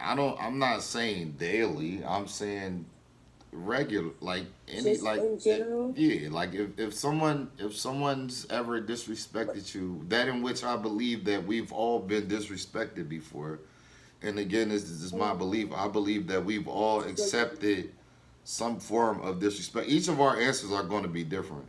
I'm not saying daily. I'm saying regular, like any, Just like in general. yeah, like if someone's ever disrespected you, that in which I believe that we've all been disrespected before. And again, this is my belief. I believe that we've all So, accepted some form of disrespect. Each of our answers are going to be different,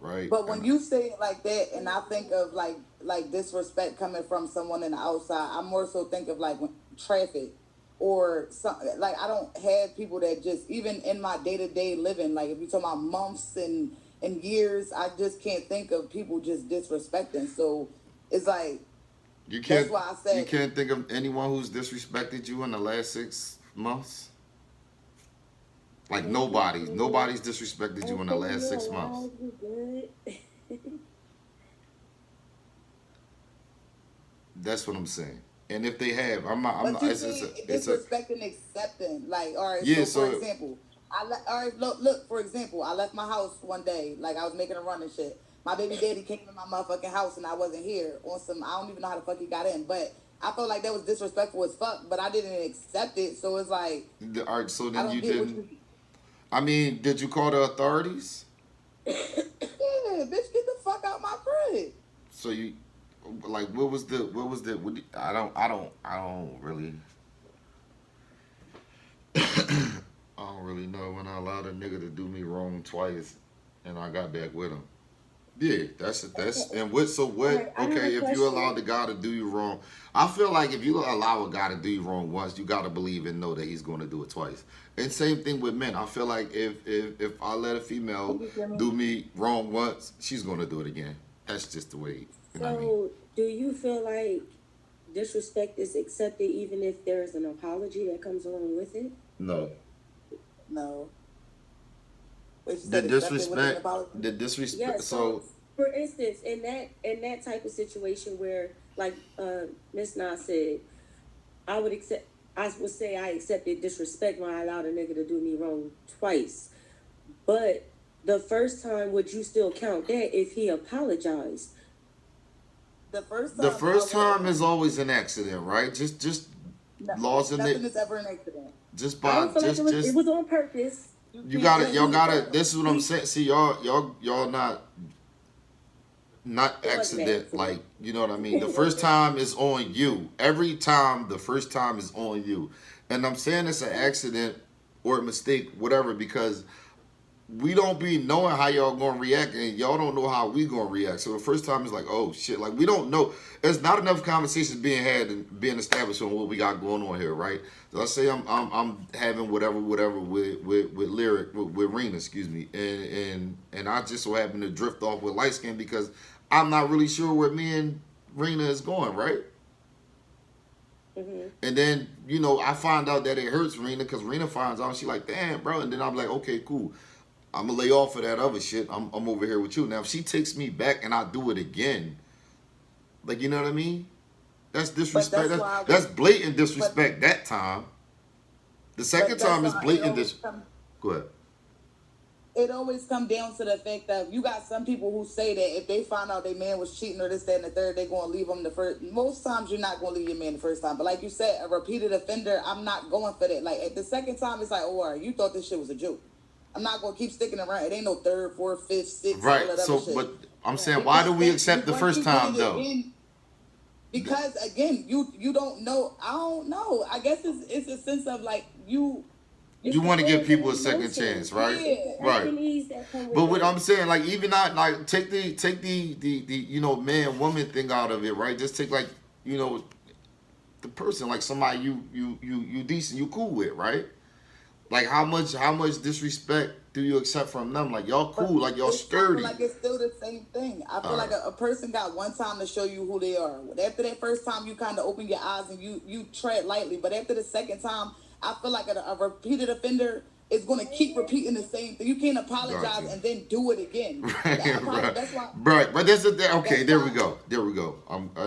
right? But And when you say it like that, and I think of like disrespect coming from someone in the outside, I more so think of like when, traffic or some like I don't have people that just even in my day to day living. Like if you talk about months and years, I just can't think of people just disrespecting. So it's like you that's can't why I you said can't think of anyone who's disrespected you in the last 6 months. Like nobody's disrespected you in the okay, last you're 6 months. alive, you're good. That's what I'm saying. And if they have, I'm not. I'm but not. you It's see, a disrespecting, accepting. Like, all right. yeah. So, for So example, all right. Look. For example, I left my house one day. Like, I was making a run and shit. My baby daddy came to my motherfucking house and I wasn't here on some. I don't even know how the fuck he got in, but I felt like that was disrespectful as fuck. But I didn't accept it. So it's like all right. So I then don't you get what didn't. you. I mean, did you call the authorities? Yeah, bitch, get the fuck out my crib. So you like I don't really I don't really know when I allowed a nigga to do me wrong twice and I got back with him. Yeah, that's and what so All what right, I have a okay, if you question. allow the guy to do you wrong, I feel like if you allow a guy to do you wrong once, you gotta believe and know that he's gonna do it twice. And same thing with men. I feel like if I let a Can female you hear me? do me wrong once, she's gonna do it again. That's just the way you know what I mean. So, do you feel like disrespect is accepted even if there's an apology that comes along with it? No. No. Wait, she The said accepted with an disrespect apology. the Yeah. disrespect So, so for instance, in that type of situation where, like Miss Nas said, I would accept. I would say I accepted disrespect when I allowed a nigga to do me wrong twice. But the first time, would you still count that if he apologized? The first the time I first time wouldn't. is always an accident, right? Just No, laws in nothing it is ever an accident. just I by don't feel like it just was on purpose. You you can't gotta just y'all use gotta that. this is what I'm saying. See y'all not It wasn't an accident, accident. like you know what I mean. The It first wasn't. time is on you. Every time the first time is on you. And I'm saying it's an accident or a mistake, whatever, because we don't be knowing how y'all gonna react, and y'all don't know how we gonna react. So the first time is like, oh shit, like we don't know. There's not enough conversations being had and being established on what we got going on here, right? So let's say I'm having whatever with lyric with Rena, excuse me, and I just so happen to drift off with light skin because I'm not really sure where me and Rena is going, right? Hmm. And then, I find out that it hurts Rena because Rena finds out and she like, damn, bro. And then I'm like, okay, cool. I'm gonna lay off of that other shit. I'm over here with you. Now if she takes me back and I do it again, like you know what I mean? That's But disrespect. that's That's, why that's we. blatant But disrespect that time. The second that's time is why it blatant always dis comes. Go ahead. It always come down to the fact that you got some people who say that if they find out their man was cheating or this, that, and the third, they're going to leave them the first. Most times you're not going to leave your man the first time. But like you said, a repeated offender, I'm not going for that. Like at the second time, it's like, oh, all right, you thought this shit was a joke. I'm not going to keep sticking around. It ain't no third, fourth, fifth, sixth, all Right. that other So shit. but I'm saying Right. why do Because we then accept the once first you did time it though? again, because again, you don't know. I don't know. I guess it's a sense of like you You It's the want to give feelings and people a the second emotions. chance, right? It's the yeah. Right. agonies that come But with what I'm that. saying, like even not like take the man woman thing out of it, right? Just take like you know the person like somebody you decent you cool with, right? Like how much disrespect do you accept from them? Like y'all But cool, like y'all I feel sturdy. like it's still the same thing. I feel All like right. a person got one time to show you who they are. After that first time, you kind of open your eyes and you tread lightly. But after the second time, I feel like a repeated offender is going to keep repeating the same thing. You can't Got apologize you. and then do it again. Right, right, That's why. right. But that's okay. That's There we why. go. There we go.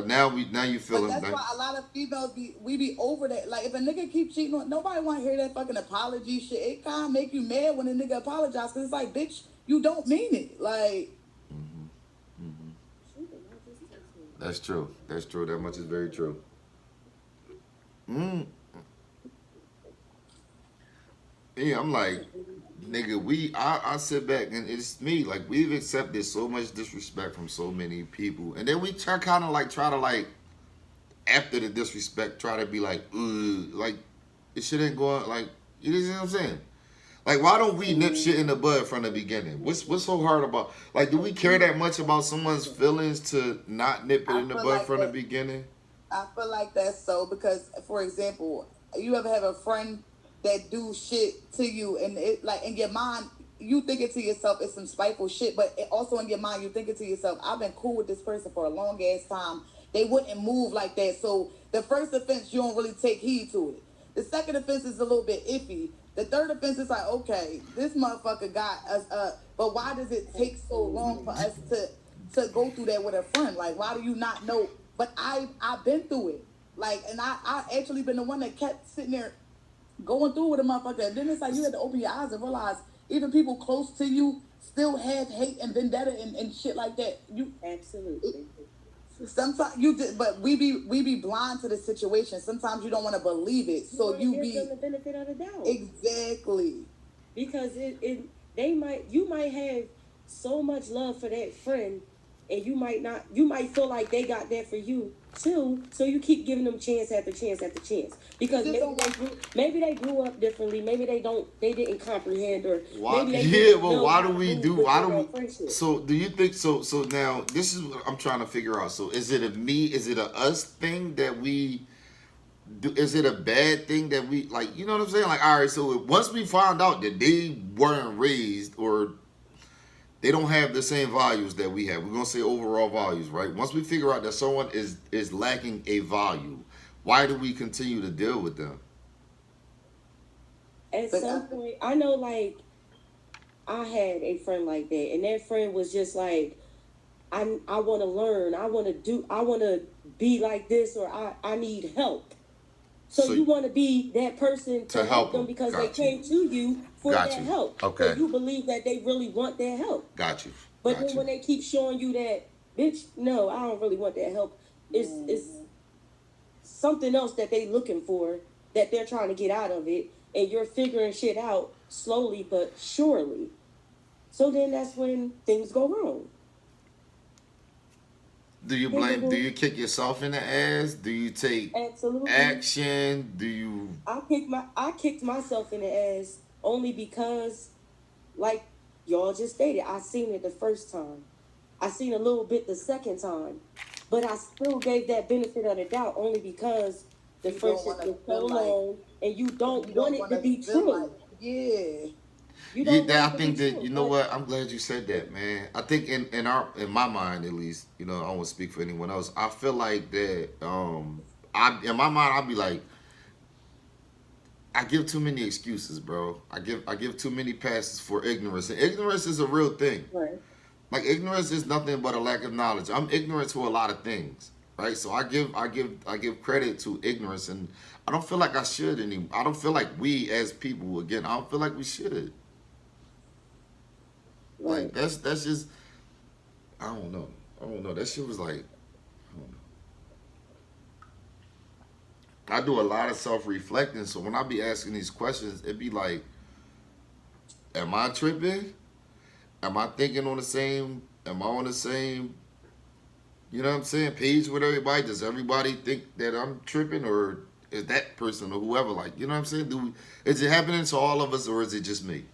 Now you But feeling that's like why a lot of females we be over that. Like if a nigga keep cheating on, nobody want to hear that fucking apology shit. It kind of make you mad when a nigga apologize because it's like, bitch, you don't mean it. Like She did not just text me. that's true. That's true. That much is very true. Mm. Yeah, I'm like, nigga, I sit back and it's me. Like, we've accepted so much disrespect from so many people. And then we kind of like try to like, after the disrespect, try to be like, like, it shit ain't going, like, you know what I'm saying? Like, why don't we nip shit in the bud from the beginning? What's so hard about, like, do we care that much about someone's feelings to not nip it I in the feel bud like from the that. beginning? I feel like that's so because, for example, you ever have a friend that do shit to you, and it like in your mind you thinking to yourself it's some spiteful shit, but also in your mind you thinking to yourself, I've been cool with this person for a long ass time. They wouldn't move like that. So the first offense you don't really take heed to it. The second offense is a little bit iffy. The third offense is like, okay, this motherfucker got us. But why does it take so long for us to go through that with a friend? Like, why do you not know? But I've been through it. Like, and I actually been the one that kept sitting there going through with a motherfucker. And then it's like you had to open your eyes and realize even people close to you still have hate and vendetta and shit like that. You Absolutely. sometimes you did, but we be blind to the situation. Sometimes you don't want to believe it, so you give be them the benefit of the doubt. exactly. Because you might have so much love for that friend, and you might feel like they got that for you too, so you keep giving them chance after chance after chance, because maybe they grew up differently, maybe they didn't comprehend, or Why? maybe they Yeah, didn't but know why how do to we move do? Why do within we? that friendship. So do you think so? So now this is what I'm trying to figure out. So is it a me? Is it a us thing that we do? Is it a bad thing that we like? You know what I'm saying? Like, all right. So once we find out that they weren't raised or they don't have the same values that we have, we're gonna say overall values, right? Once we figure out that someone is lacking a value, why do we continue to deal with them? At some point, I know, like, I had a friend like that, and that friend was just like, I want to learn, I want to be like this, or I need help. So you want to be that person to help them because they came to you for that help. Okay. So you believe that they really want that help. Got you. But then when they keep showing you that, bitch, no, I don't really want that help. It's something else that they looking for, that they're trying to get out of it, and you're figuring shit out slowly but surely. So then that's when things go wrong. Do you blame? Do you kick yourself in the ass? Do you take Absolutely action? Do you? I kicked myself in the ass only because, like y'all just stated, I seen it the first time. I seen a little bit the second time, but I still gave that benefit of the doubt only because the friendship was so long, and you don't want it to be true. Yeah. Yeah, I think that, you know what? I'm glad you said that, man. I think in my mind at least, you know, I don't want to speak for anyone else. I feel like that I in my mind I'll be like, I give too many excuses, bro. I give too many passes for ignorance. And ignorance is a real thing. Right. Like, ignorance is nothing but a lack of knowledge. I'm ignorant to a lot of things, right? So I give credit to ignorance, and I don't feel like I should anymore. I don't feel like we as people, again, I don't feel like we should. Right. Like, that's just, I don't know. I don't know. That shit was like, I don't know. I do a lot of self reflecting, so when I be asking these questions, it be like, am I tripping? Am I thinking on the same? Am I on the same? You know what I'm saying? Page with everybody. Does everybody think that I'm tripping, or is that person or whoever, like, you know what I'm saying? Is it happening to all of us, or is it just me?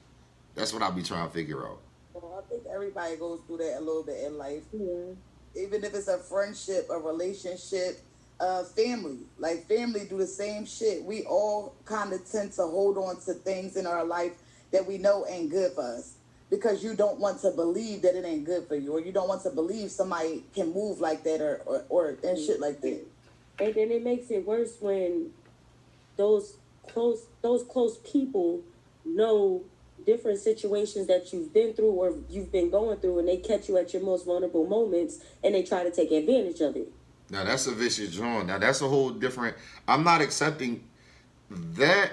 That's what I be trying to figure out. Well, I think everybody goes through that a little bit in life. Yeah. Even if it's a friendship, a relationship, family. Like, family do the same shit. We all kind of tend to hold on to things in our life that we know ain't good for us, because you don't want to believe that it ain't good for you, or you don't want to believe somebody can move like that, or and shit like that. And then it makes it worse when those close people know different situations that you've been through or you've been going through, and they catch you at your most vulnerable moments, and they try to take advantage of it. Now that's a vicious drawing. Now that's a whole different. I'm not accepting that.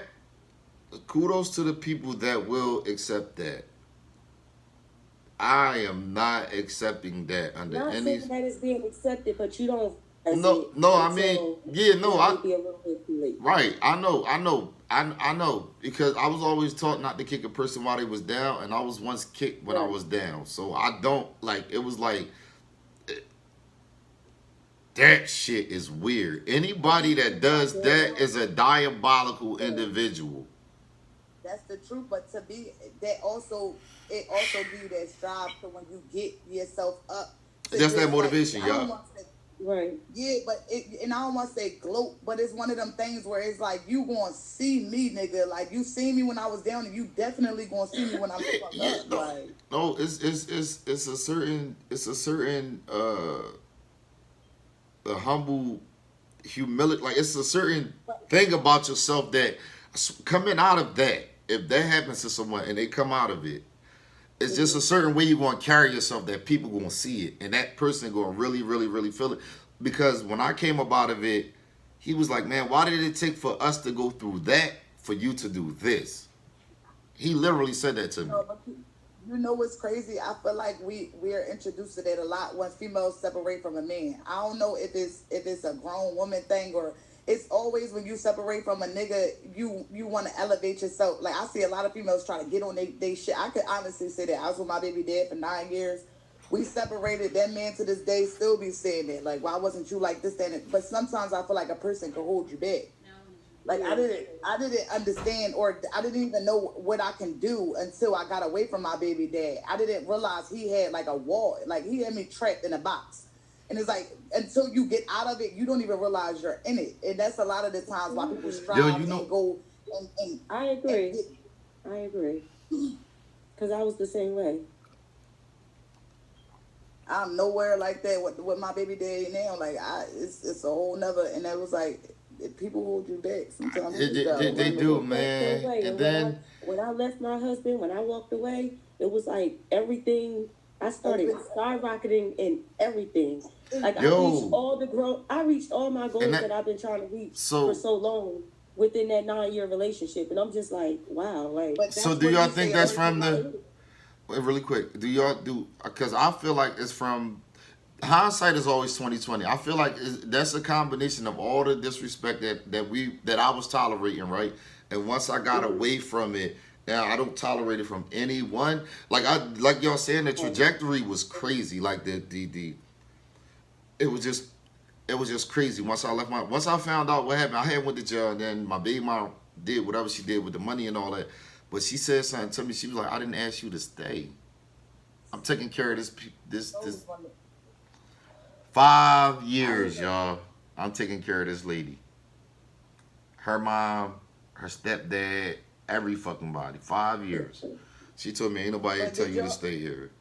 Kudos to the people that will accept that. I am not accepting that under Not any. saying that it's being accepted, but you don't as No, it no, I mean, until yeah, no, it may be a little bit too late. right. I know because I was always taught not to kick a person while they was down, and I was once kicked when I Right. was down. So I don't like. It was like that shit is weird. Anybody that does that is a diabolical individual. That's the truth. But to be that also, it also give you that strive to when you get yourself up to That's that just like motivation, I don't y'all. want to say Right. yeah, but and I don't want to say gloat, but it's one of them things where it's like you gonna see me, nigga. Like you see me when I was down, and you definitely gonna see me when I'm the fuck Yeah, up. no, Like no, it's a certain a humble humility. Like it's a certain thing about yourself that coming out of that, if that happens to someone and they come out of it, it's just a certain way you're going to carry yourself that people going to see it, and that person going to really, really, really feel it. Because when I came up out of it, he was like, "Man, why did it take for us to go through that for you to do this?" He literally said that to me. no, but you know what's crazy? I feel like we are introduced to that a lot when females separate from a man. I don't know if it's a grown woman thing or it's always when you separate from a nigga, you want to elevate yourself. Like I see a lot of females try to get on they shit. I could honestly say that I was with my baby dad for 9 years. We separated. That man to this day still be saying that. Like, why wasn't you like this? That, but sometimes I feel like a person can hold you back. Like I didn't understand or I didn't even know what I can do until I got away from my baby dad. I didn't realize he had like a wall, like he had me trapped in a box. And it's like until you get out of it, you don't even realize you're in it. And that's a lot of the times why people strive Yo, you know, and go and I agree. I agree. Because I was the same way. I'm nowhere like that with my baby daddy now. Like it's a whole nother. And that was like people hold you back sometimes. they do, man. And then When I left my husband, when I walked away, it was like everything. I started skyrocketing in everything. Like Yo. I reached all my goals that- that I've been trying to reach So- for so long within that 9-year relationship, and I'm just like, wow, like. But that's So do where y'all you think say that's everything from the? about- Wait, really quick, do y'all do? Because I feel like it's from hindsight is always 2020. I feel like that's a combination of all the disrespect that I was tolerating, right? And once I got away from it, now I don't tolerate it from anyone. Like y'all saying, the trajectory was crazy. Like the it was just crazy. Once I found out what happened, I had went to jail, and then my baby mom did whatever she did with the money and all that. But she said something to me. She was like, "I didn't ask you to stay. I'm taking care of this 5 years, y'all. I'm taking care of this lady. Her mom, her stepdad, every fucking body. 5 years. She told me ain't nobody But tell did you to y'all- stay here.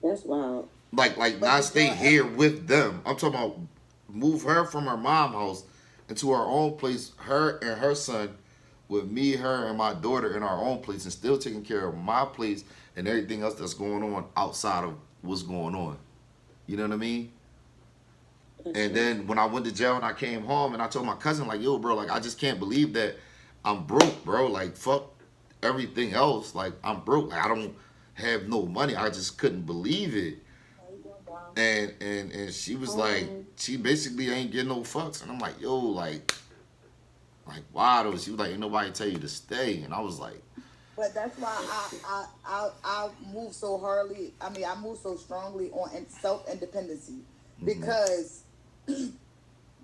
That's wild. Like But not did stay y'all here with them. I'm talking about move her from her mom house into her own place. Her and her son with me, her, and my daughter in our own place, and still taking care of my place and everything else that's going on outside of what's going on. You know what I mean? And then when I went to jail and I came home and I told my cousin, like, yo, bro, like, I just can't believe that I'm broke, bro. Like, fuck everything else. Like, I'm broke. Like, I don't have no money. I just couldn't believe it. And she was like, she basically ain't getting no fucks. And I'm like, yo, like why though? She was like, ain't nobody tell you to stay. And I was like, But that's why I move so hardly. I mean, I move so strongly on self independency because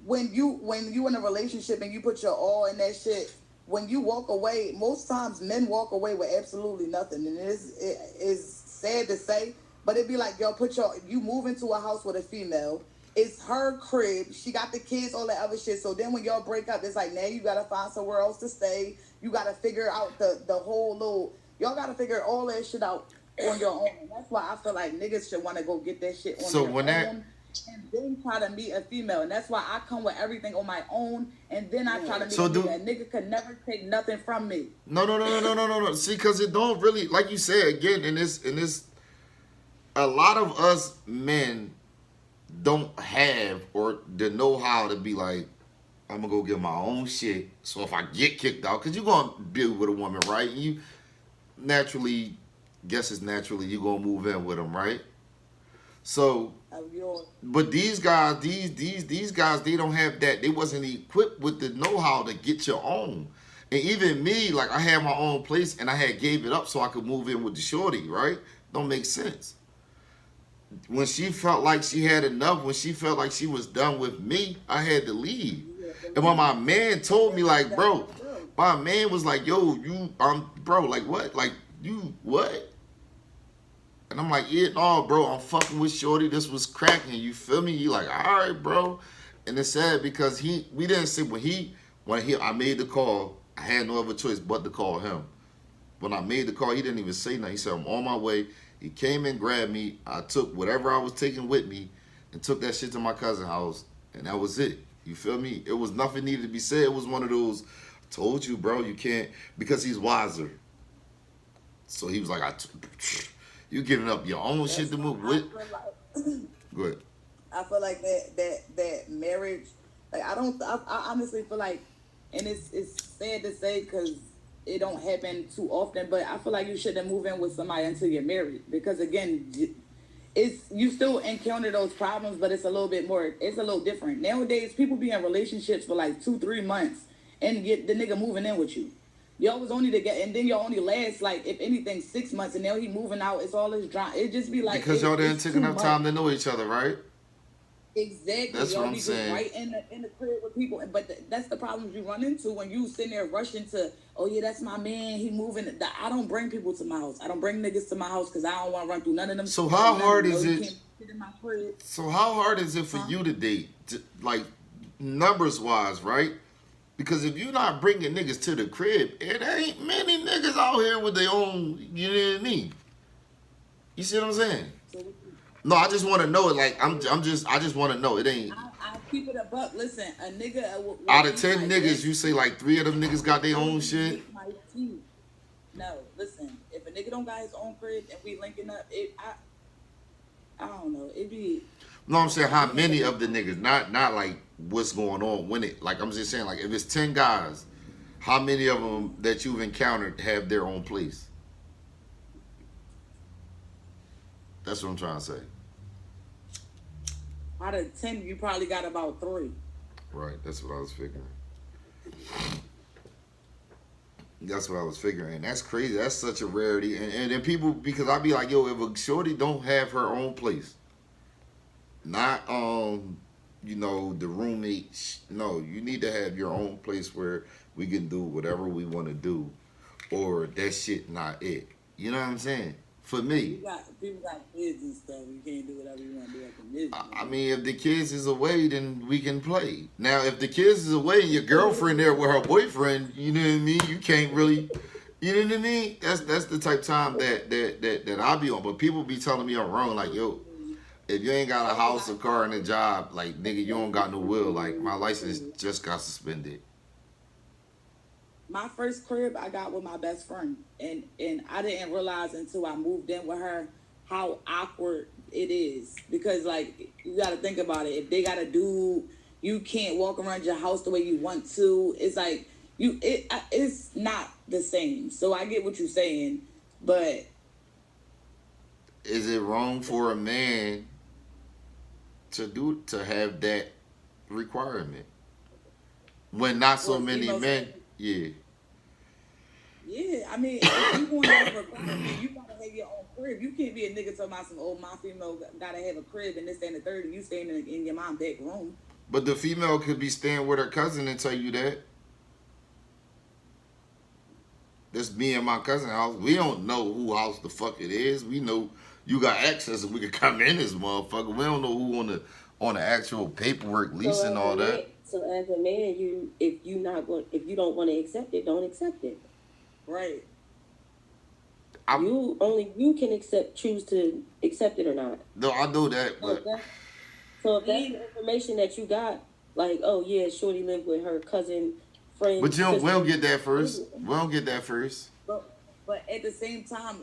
when you in a relationship and you put your all in that shit, when you walk away, most times men walk away with absolutely nothing, and it is sad to say, but it'd be like you move into a house with a female. It's her crib. She got the kids, all that other shit. So then when y'all break up, it's like now you gotta find somewhere else to stay. You gotta figure out the whole little. Y'all gotta figure all that shit out on your own. And that's why I feel like niggas should want to go get that shit on their own. And then try to meet a female, and that's why I come with everything on my own, and then I try to meet a nigga. A nigga could never take nothing from me. No. See, because it don't really, like you said again, in this, a lot of us men don't have or the know-how to be like, I'm gonna go get my own shit. So if I get kicked out, because you're gonna be with a woman, right? You naturally, you're gonna move in with them, right? So, Of yours. but these guys, these guys, they don't have that. They wasn't equipped with the know-how to get your own. And even me, like I had my own place and I had gave it up so I could move in with the shorty, right? Don't make sense. When she felt like she had enough, when she felt like she was done with me, I had to leave. And when my man told me, like, bro, my man was like, yo, you, bro, like what? Like, you, what? And I'm like, yeah, no, bro, I'm fucking with shorty. This was cracking. You feel me? You like, all right, bro. And it's sad because we didn't say I made the call, I had no other choice but to call him. When I made the call, he didn't even say nothing. He said, I'm on my way. He came and grabbed me. I took whatever I was taking with me and took that shit to my cousin's house. And that was it. You feel me? It was nothing needed to be said. It was one of those, I told you, bro, you can't, because he's wiser. So he was like, you giving up your own shit to move with. Go ahead. I feel like that marriage, like I honestly feel like, and it's sad to say because it don't happen too often, but I feel like you shouldn't move in with somebody until you're married, because again, you still encounter those problems, but it's a little different. Nowadays, people be in relationships for like 2-3 months and get the nigga moving in with you. Y'all was only together, and then y'all only last like, if anything, 6 months, and now he moving out. It's all this drama. It just be like, because y'all didn't take enough time to know each other, right? Exactly. That's y'all what I'm be saying. Just right in the crib with people, but that's the problems you run into when you sitting there rushing to, oh yeah, that's my man, he moving. I don't bring people to my house. I don't bring niggas to my house because I don't want to run through none of them. So how hard is You it? can't sit in my crib. So how hard is it for you to date, like numbers wise, right? Because if you're not bringing niggas to the crib, it ain't many niggas out here with their own. You know what I mean? You see what I'm saying? No, I just want to know it. Like I just want to know it ain't. I'll keep it a buck. Listen, a nigga Out of 10 niggas, you say like 3 of them niggas got their own shit. No, listen. If a nigga don't got his own crib and we linking up, I don't know. It be. No, I'm saying how many of the niggas, not like what's going on when it. Like I'm just saying, like if it's 10 guys, how many of them that you've encountered have their own place? That's what I'm trying to say. Out of 10, you probably got about 3. Right, that's what I was figuring. That's what I was figuring. That's crazy. That's such a rarity. And then people, because I be like, yo, if a shorty don't have her own place, not you know, the roommate. No, you need to have your own place where we can do whatever we want to do, or that shit not it. You know what I'm saying? For me, People got kids and stuff. You can't do whatever you want to do at the business. I mean, if the kids is away, then we can play. Now, if the kids is away and your girlfriend there with her boyfriend, you know what I mean? You can't really, you know what I mean? That's the type of time that I be on. But people be telling me I'm wrong. Like, yo, if you ain't got a house, a car, and a job, like, nigga, you don't got no will. Like, my license just got suspended. My first crib I got with my best friend, and I didn't realize until I moved in with her how awkward it is, because like you got to think about it. If they got a dude, you can't walk around your house the way you want to. It's like it's not the same. So I get what you're saying, but is it wrong for a man to have that requirement when not so many men? Yeah. Yeah, I mean, if you want to have a requirement, you gotta have your own crib. You can't be a nigga talking about some old my female gotta have a crib and this and the third, and you staying in your mom's back room. But the female could be staying with her cousin and tell you that. That's me and my cousin house. We don't know who house the fuck it is. We know you got access and we can come in this motherfucker. We don't know who on the actual paperwork lease and all that. So as a man, if you don't want to accept it, don't accept it. Right. You can choose to accept it or not. No, I know that, but so if that's the information that you got, like, oh yeah, shorty lived with her cousin, friend. But we don't get that first. We don't get that first. But at the same time,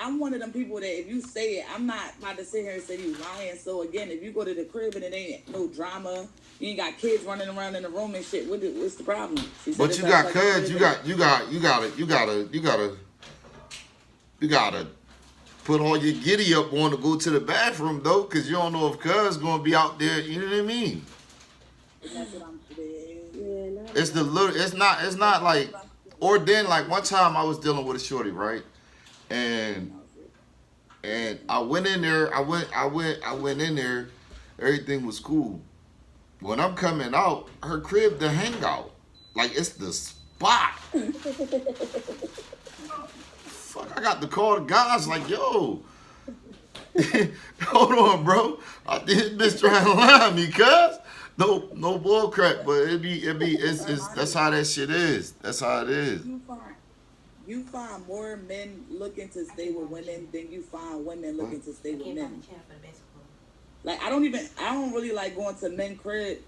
I'm one of them people that if you say it, I'm not about to sit here and say you lying. So again, if you go to the crib and it ain't no drama, you ain't got kids running around in the room and shit, what's the problem? But you got kids, you gotta put all your giddy up on to go to the bathroom though, because you don't know if cuz gonna be out there. You know what I mean? That's what I'm saying. Yeah, not It's the little. It's not like. Or then like one time I was dealing with a shorty, right? And I went in there. I went in there. Everything was cool. When I'm coming out, her crib the hangout. Like it's the spot. Fuck, I got to call the guys like, yo, hold on, bro. I think this bitch trying to lie me, cuz. No bull crap, but it's that's how that shit is. That's how it is. You find more men looking to stay with women than you find women looking to stay with men. Like I don't really like going to men crib.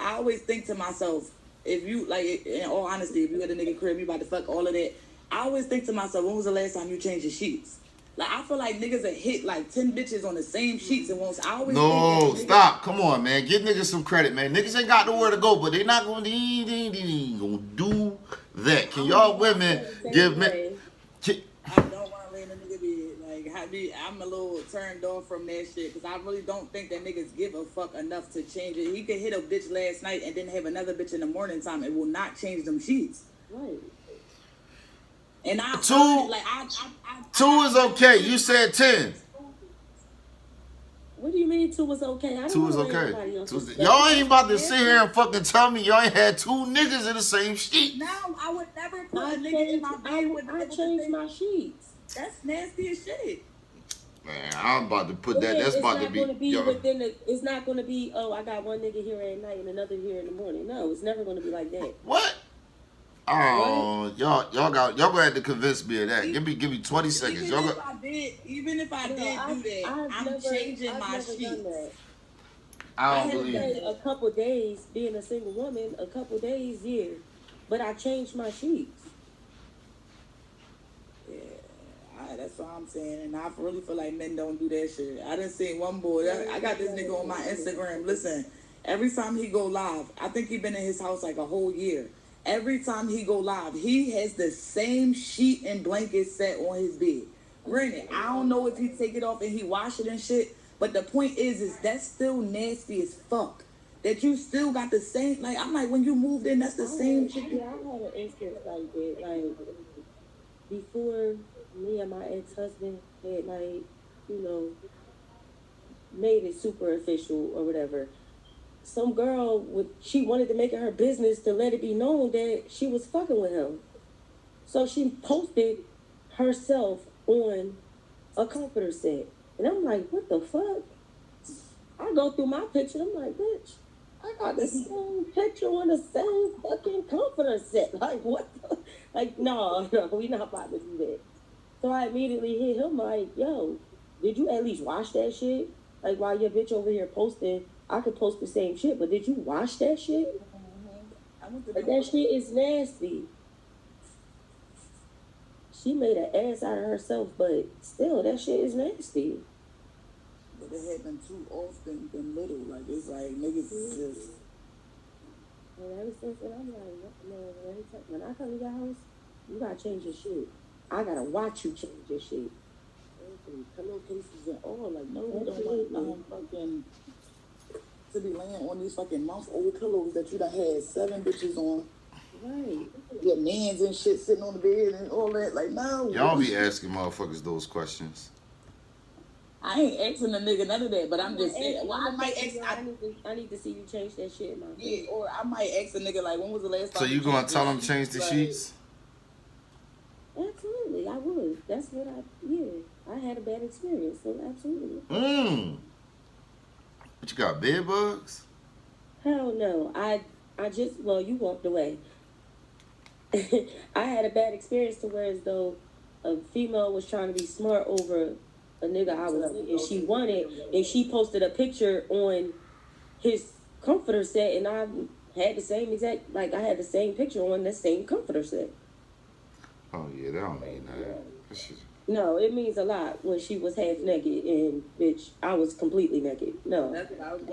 I always think to myself, if you like, in all honesty, if you at a nigga crib, you about to fuck all of that. I always think to myself, when was the last time you changed your sheets? Like I feel like niggas that hit like 10 bitches on the same sheets and once. I always No, think stop. Come on, man. Give niggas some credit, man. Niggas ain't got nowhere to go, but they not gonna, they ain't gonna do that. Can y'all women give me? I don't want to lay in a nigga bed. Like I'm a little turned off from that shit because I really don't think that niggas give a fuck enough to change it. He could hit a bitch last night and then have another bitch in the morning time. It will not change them sheets. right. And Two is okay. You said 10. What do you mean 2 was okay? I don't Two is know okay. everybody else's stuff. Y'all ain't about to sit here and fucking tell me y'all ain't had 2 niggas in the same sheet. No, I would never put I a nigga in my bed with I changed my sheets. That's nasty as shit. Man, I'm about to put that. Again, That's about to It's not going to be yo. within the. It's not going to be. Oh, I got one nigga here at night and another here in the morning. No, it's never going to be like that. What? Oh, y'all gonna have to convince me of that. Give me 20 seconds. Even if I did do that, I'm changing I've my never done sheets. that. I I don't had believe been it. a couple days being a single woman, a couple days, yeah, but I changed my sheets. Yeah, that's what I'm saying. And I really feel like men don't do that shit. I done seen one boy. I got this nigga on my Instagram. Listen, every time he go live, I think he been in his house like a whole year. Every time he go live, he has the same sheet and blanket set on his bed. Granted, I don't know if he take it off and he wash it and shit, but the point is that's still nasty as fuck. That you still got the same, like, I'm like, when you moved in, that's the same shit. Yeah, I had an instance like that. Like, before me and my ex-husband had, like, you know, made it super official or whatever, some girl, she wanted to make it her business to let it be known that she was fucking with him. So she posted herself on a comforter set. And I'm like, what the fuck? I go through my picture, I'm like, bitch, I got the same picture on the same fucking comforter set. Like, what the? Like, no, we not about to do that. So I immediately hit him like, yo, did you at least wash that shit? Like, while your bitch over here posting, I could post the same shit, but did you wash that shit? Like, that shit is nasty. She made an ass out of herself, but still, that shit is nasty. But it happened too often than little. Like, it's like, niggas just... And ever since then, I'm like, man, when I come to your house, you gotta change your shit. I gotta watch you change your shit. Pillowcases and all. Like, no, we don't want fucking... to be laying on these fucking month-old pillows that you done had 7 bitches on. Right. Your mans and shit sitting on the bed and all that. Like, no. Y'all be asking motherfuckers those questions. I ain't asking a nigga none of that, but I'm just saying. Well, I might ask. I need to see you change that shit in my bed. Yeah, or I might ask a nigga, like, when was the last time? So you gonna tell them change the like, sheets? Absolutely, I would. That's what I had a bad experience, so absolutely. What you got, bed bugs? Hell no. I just, well, you walked away. I had a bad experience to where as though a female was trying to be smart over a nigga I was, and she wanted, and she posted a picture on his comforter set, and I had the same exact, like, I had the same picture on the same comforter set. Oh yeah, that don't mean that. No, it means a lot when she was half naked and bitch, I was completely naked. No.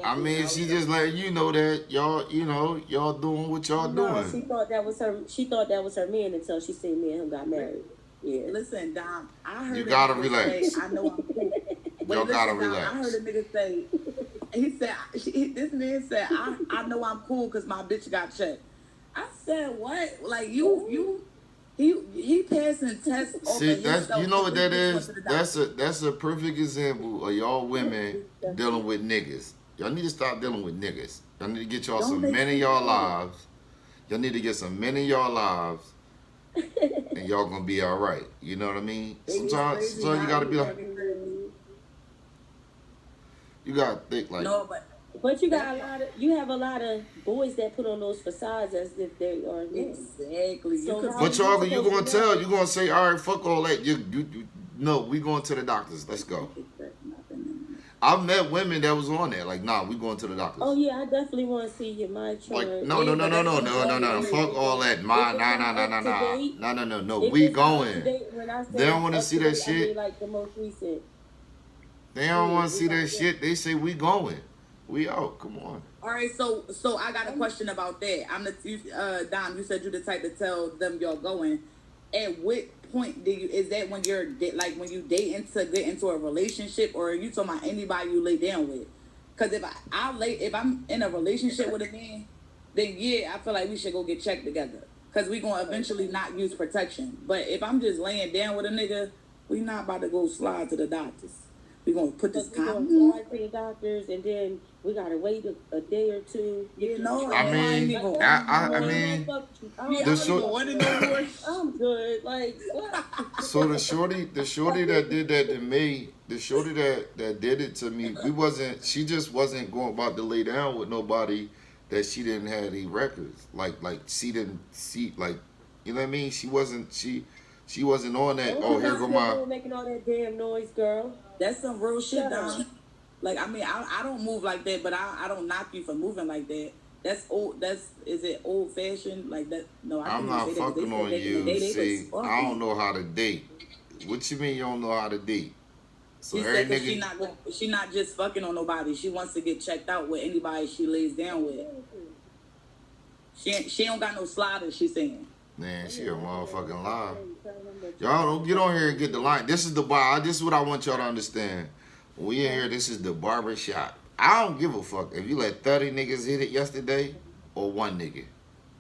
I mean, she just letting you know that y'all, y'all doing what y'all No, doing. she thought that was her. She thought that was her man until she seen me and him got married. Yeah. Listen, Dom, I heard You a gotta nigga relax. say, I know I'm cool. Y'all gotta Dom, relax. I heard a nigga say, he said, this man said, I know I'm cool because my bitch got checked. I said, what? Like, he passing tests off See, of that's, you himself. know what that is? To the That's a perfect example of y'all women dealing with niggas. Y'all need to stop dealing with niggas. Y'all need to get y'all some men in y'all lives. Y'all need to get some men in y'all lives, and y'all gonna be all right. You know what I mean? Sometimes you gotta be like, you gotta think like. No, but you have a lot of boys that put on those facades as if they are men. Exactly. So But y'all, you gonna tell, you gonna say, all right, fuck all that. No, we going to the doctors. Let's go. I've met women that was on there, like, nah, we going to the doctors. Oh yeah, I definitely want to see your mind chart. Like, no. Fuck all that. No. We going. They don't want to see that shit. I mean, like the most recent. They don't want to see that shit. They say we going. We out. Come on. All right, so I got a question about that. Dom, you said you're the type to tell them y'all going. At what point is that when you're like when you dating to get into a relationship, or are you talking about anybody you lay down with? Because if I'm in a relationship with a man, then yeah, I feel like we should go get checked together. Because we gonna eventually not use protection. But if I'm just laying down with a nigga, we not about to go slide to the doctors. We gonna put this condom to the doctors, and then we gotta wait a day or two. You know, I mean, I'm good. Like what? So the shorty that did that to me, the shorty that did it to me, she just wasn't going about to lay down with nobody that she didn't have any records. Like she didn't see, like, you know what I mean? She wasn't on that. Oh, here go my making all that damn noise, girl. That's some real shit, Dom. Like, I mean, I don't move like that, but I don't knock you for moving like that. That's old. Is it old fashioned? Like that? No, I'm not fucking on you. See, I don't know how to date. What you mean you don't know how to date? So she said that she not just fucking on nobody. She wants to get checked out with anybody she lays down with. She don't got no sliders. She's saying. Man, she a motherfucking lie. Y'all don't get on here and get the line. This is what I want y'all to understand. When we in here, this is the barber shop. I don't give a fuck if you let 30 niggas hit it yesterday or one nigga.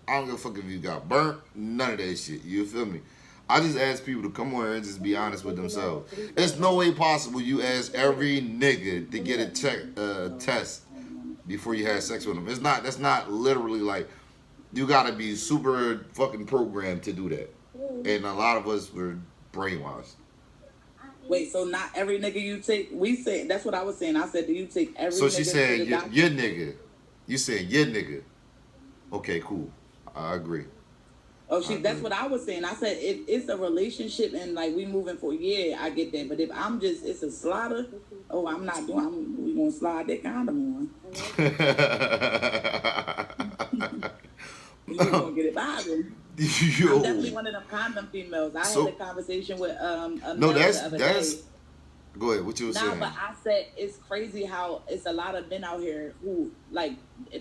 I don't give a fuck if you got burnt. None of that shit. You feel me? I just ask people to come on here and just be honest with themselves. There's no way possible you ask every nigga to get a test before you have sex with them. That's not literally like, you gotta be super fucking programmed to do that. And a lot of us were brainwashed. Wait, so not every nigga you take, we said, that's what I was saying. I said, do you take every nigga? So she said, your nigga. You said, your nigga. Okay, cool. I agree. Oh, that's what I was saying. I said, if it's a relationship and like we moving for, yeah, I get that. But if it's a slider, I'm not doing, we gonna slide that condom on. You gonna get it bothered. I'm definitely one of them condom females. I had a conversation with that's go ahead. What you were saying? But I said it's crazy how it's a lot of men out here who, like,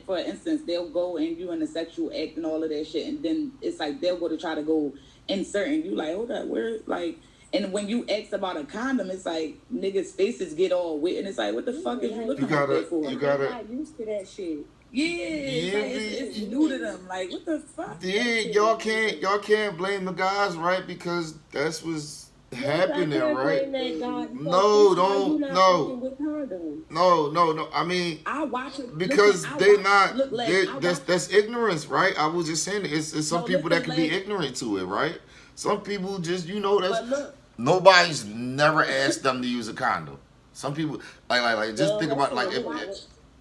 for instance, they'll go and you in a sexual act and all of that shit, and then it's like they'll go to try to go insert, and you like, hold up, where, like, and when you ask about a condom, it's like niggas' faces get all wet, and it's like, what the fuck is you looking at that for? I'm not used to that shit. Yeah, it's new to them. Like, what the fuck? Yeah, y'all can't blame the guys, right? Because that's what's happening, right? No. I mean, I watch it because that's ignorance, right? I was just saying it's some people that can be ignorant to it, right? Some people just, nobody's never asked them to use a condom. Some people like just think about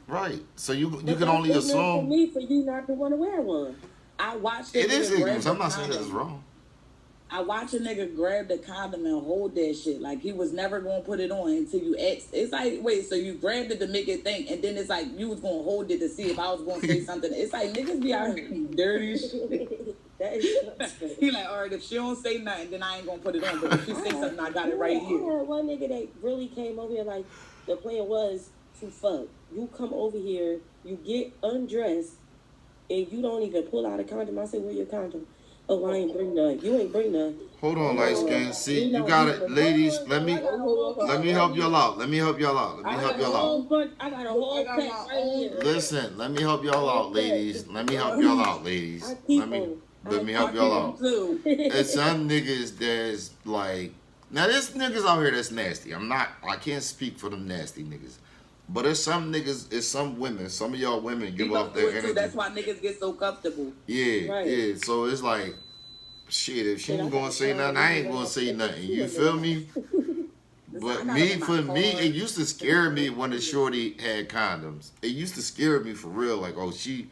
right. So you can only assume. For me, for you not to want to wear one. I watched it. It is ignorance. I'm not saying it's wrong. I watch a nigga grab the condom and hold that shit. Like, he was never going to put it on until you asked. It's like, wait, so you grabbed it to make it think, and then it's like you was going to hold it to see if I was going to say something. It's like, niggas be out here dirty shit. He like, all right, if she don't say nothing, then I ain't going to put it on. But if she say something, I got it right here. I had one nigga that really came over here, like, the plan was to fuck. You come over here, you get undressed, and you don't even pull out a condom. I say, where your condom? Oh, I ain't bring none. You ain't bring none. Hold on, light skin. See, We you not got even- it, ladies. Hold Let on, me I got a whole let me help y'all out. Let me help y'all out. Let me I help got a y'all whole out. bunch. I got a whole got pack my right own here. Listen, let me help y'all out, ladies. Let me help y'all out, ladies. I keep Let me them. let me help y'all out. Too. And some niggas that's like, now there's niggas out here that's nasty. I can't speak for them nasty niggas. But there's some niggas, it's some women, some of y'all women give You off go their through it too. energy. That's why niggas get so comfortable. Yeah, Right. yeah. So it's like, shit, if she Shit, I ain't got gonna to say find nothing, a I nigga ain't that gonna has say to nothing. see You in feel the me? But I got me, them in my for me, car. it used to scare me when the shorty had condoms. It used to scare me for real. Like, oh, she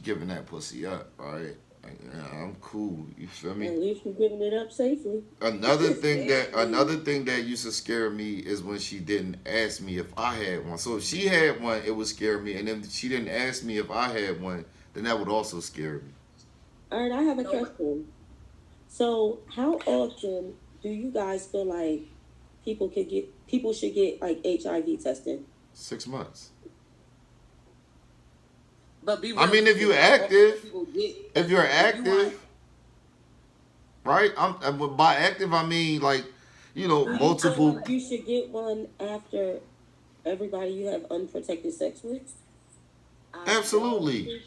giving that pussy up, right? Like, yeah, I'm cool. You feel At me? least you're giving it up safely. Another thing that used to scare me is when she didn't ask me if I had one. So if she had one, it would scare me, and if she didn't ask me if I had one, then that would also scare me. All right, I have a question. So, how often do you guys feel like people should get like HIV testing? 6 months. But be I mean, if you're active, if you're active, right? By active, I mean like, you know, Do you feel multiple. like you should get one after everybody you have unprotected sex with? Absolutely.